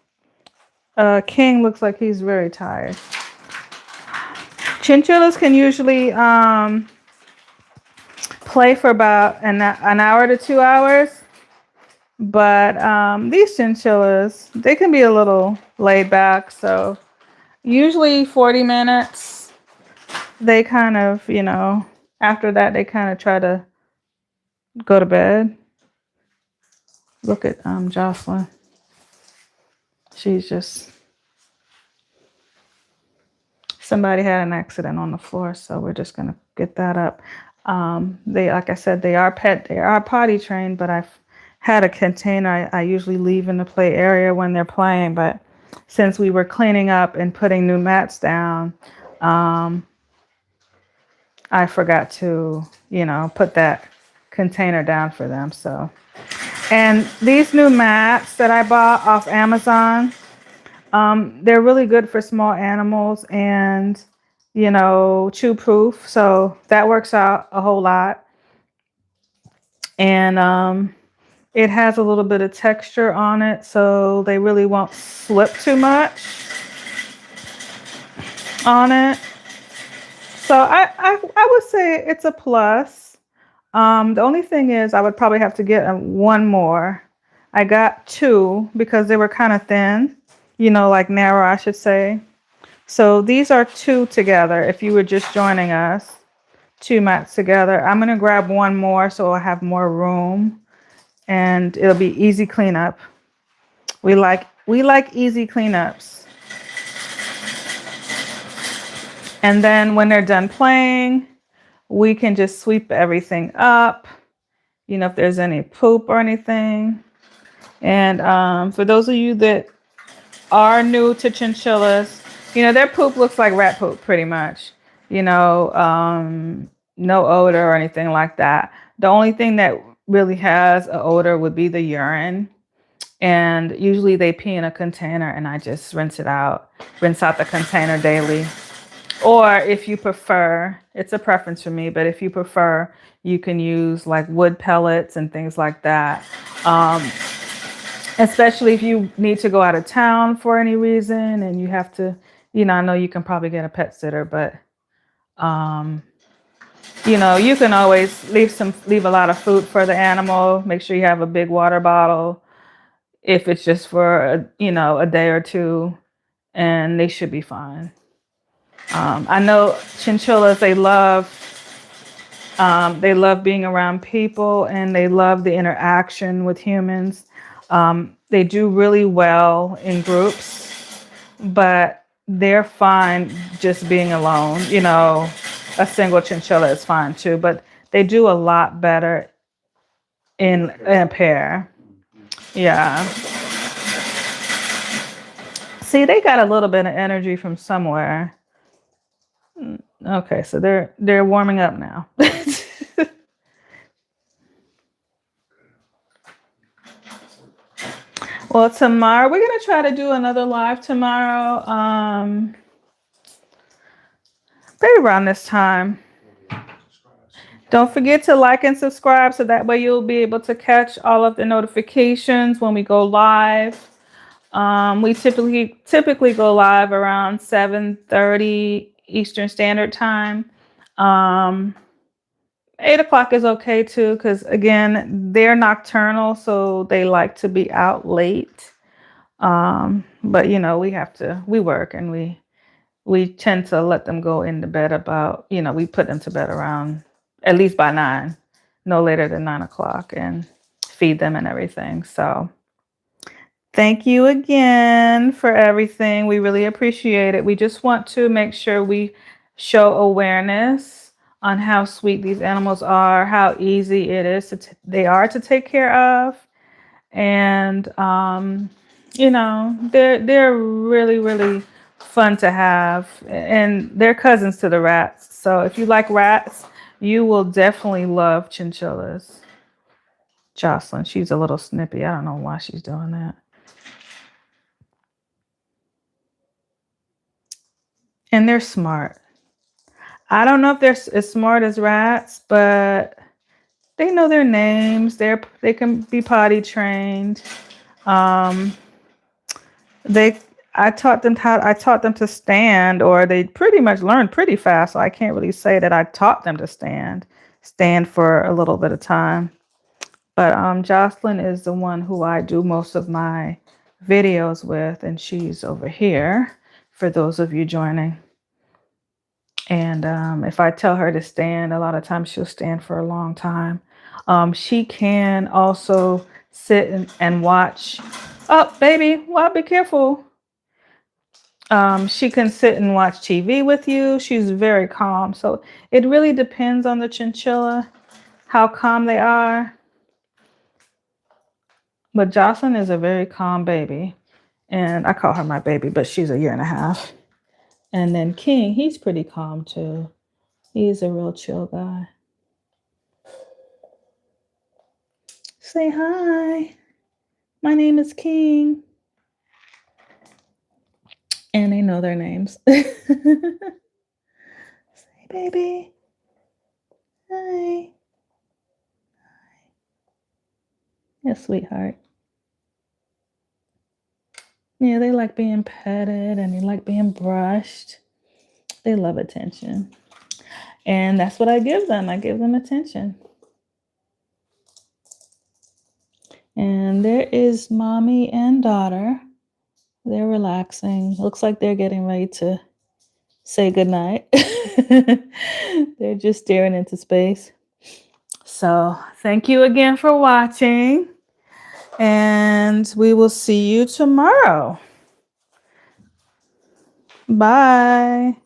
King looks like he's very tired. Chinchillas can usually play for about an hour to 2 hours. But these chinchillas, they can be a little laid back. So usually 40 minutes, they kind of, after that, they kind of try to go to bed. Look at Jocelyn. She's just, somebody had an accident on the floor, so we're just gonna get that up. They, like I said, they are potty trained, but I've had a container I usually leave in the play area when they're playing. But since we were cleaning up and putting new mats down, I forgot to, put that container down for them. So, and these new mats that I bought off Amazon, they're really good for small animals and, chew proof. So that works out a whole lot. And it has a little bit of texture on it, so they really won't slip too much on it. So I would say it's a plus. The only thing is I would probably have to get one more. I got two because they were kind of thin, like narrow, I should say. So these are two together. If you were just joining us, two mats together. I'm going to grab one more so I'll have more room and it'll be easy cleanup. We like easy cleanups. And then when they're done playing, we can just sweep everything up, if there's any poop or anything. And for those of you that are new to chinchillas, their poop looks like rat poop pretty much. No odor or anything like that. The only thing that really has an odor would be the urine. And usually they pee in a container and I just rinse out the container daily. Or if you prefer, it's a preference for me, but if you prefer, you can use like wood pellets and things like that. Especially if you need to go out of town for any reason and you have to, I know you can probably get a pet sitter, but, you can always leave a lot of food for the animal. Make sure you have a big water bottle if it's just for, a day or two, and they should be fine. I know chinchillas, they love being around people and they love the interaction with humans. They do really well in groups, but they're fine just being alone. A single chinchilla is fine too, but they do a lot better in a pair. Yeah. See, they got a little bit of energy from somewhere. Okay, so they're warming up now. Well, tomorrow we're gonna try to do another live tomorrow. Maybe around this time. Don't forget to like and subscribe so that way you'll be able to catch all of the notifications when we go live. We typically go live around 7:30 Eastern Standard Time. 8 o'clock is okay too, because again, they're nocturnal, so they like to be out late. But we work and we tend to let them go into bed about, we put them to bed around at least by 9, no later than 9 o'clock, and feed them and everything. So thank you again for everything. We really appreciate it. We just want to make sure we show awareness on how sweet these animals are, how easy it is they are to take care of. And, they're really, really fun to have, and they're cousins to the rats. So if you like rats, you will definitely love chinchillas. Jocelyn, she's a little snippy. I don't know why she's doing that. And they're smart. I don't know if they're as smart as rats, but they know their names. They can be potty trained. I taught them to stand, or they pretty much learned pretty fast. So I can't really say that I taught them to stand. stand for a little bit of time. But Jocelyn is the one who I do most of my videos with, and she's over here for those of you joining. And if I tell her to stand, a lot of times she'll stand for a long time. She can also sit and watch. Oh, baby, well, be careful. She can sit and watch TV with you. She's very calm. So it really depends on the chinchilla, how calm they are. But Jocelyn is a very calm baby. And I call her my baby, but she's a 1.5 years. And then King, he's pretty calm too. He's a real chill guy. Say hi. My name is King. And they know their names. Say, baby. Hi. Yeah, sweetheart. Yeah, they like being petted and they like being brushed. They love attention. And that's what I give them. I give them attention. And there is mommy and daughter. They're relaxing. Looks like they're getting ready to say goodnight. They're just staring into space. So thank you again for watching. And we will see you tomorrow. Bye.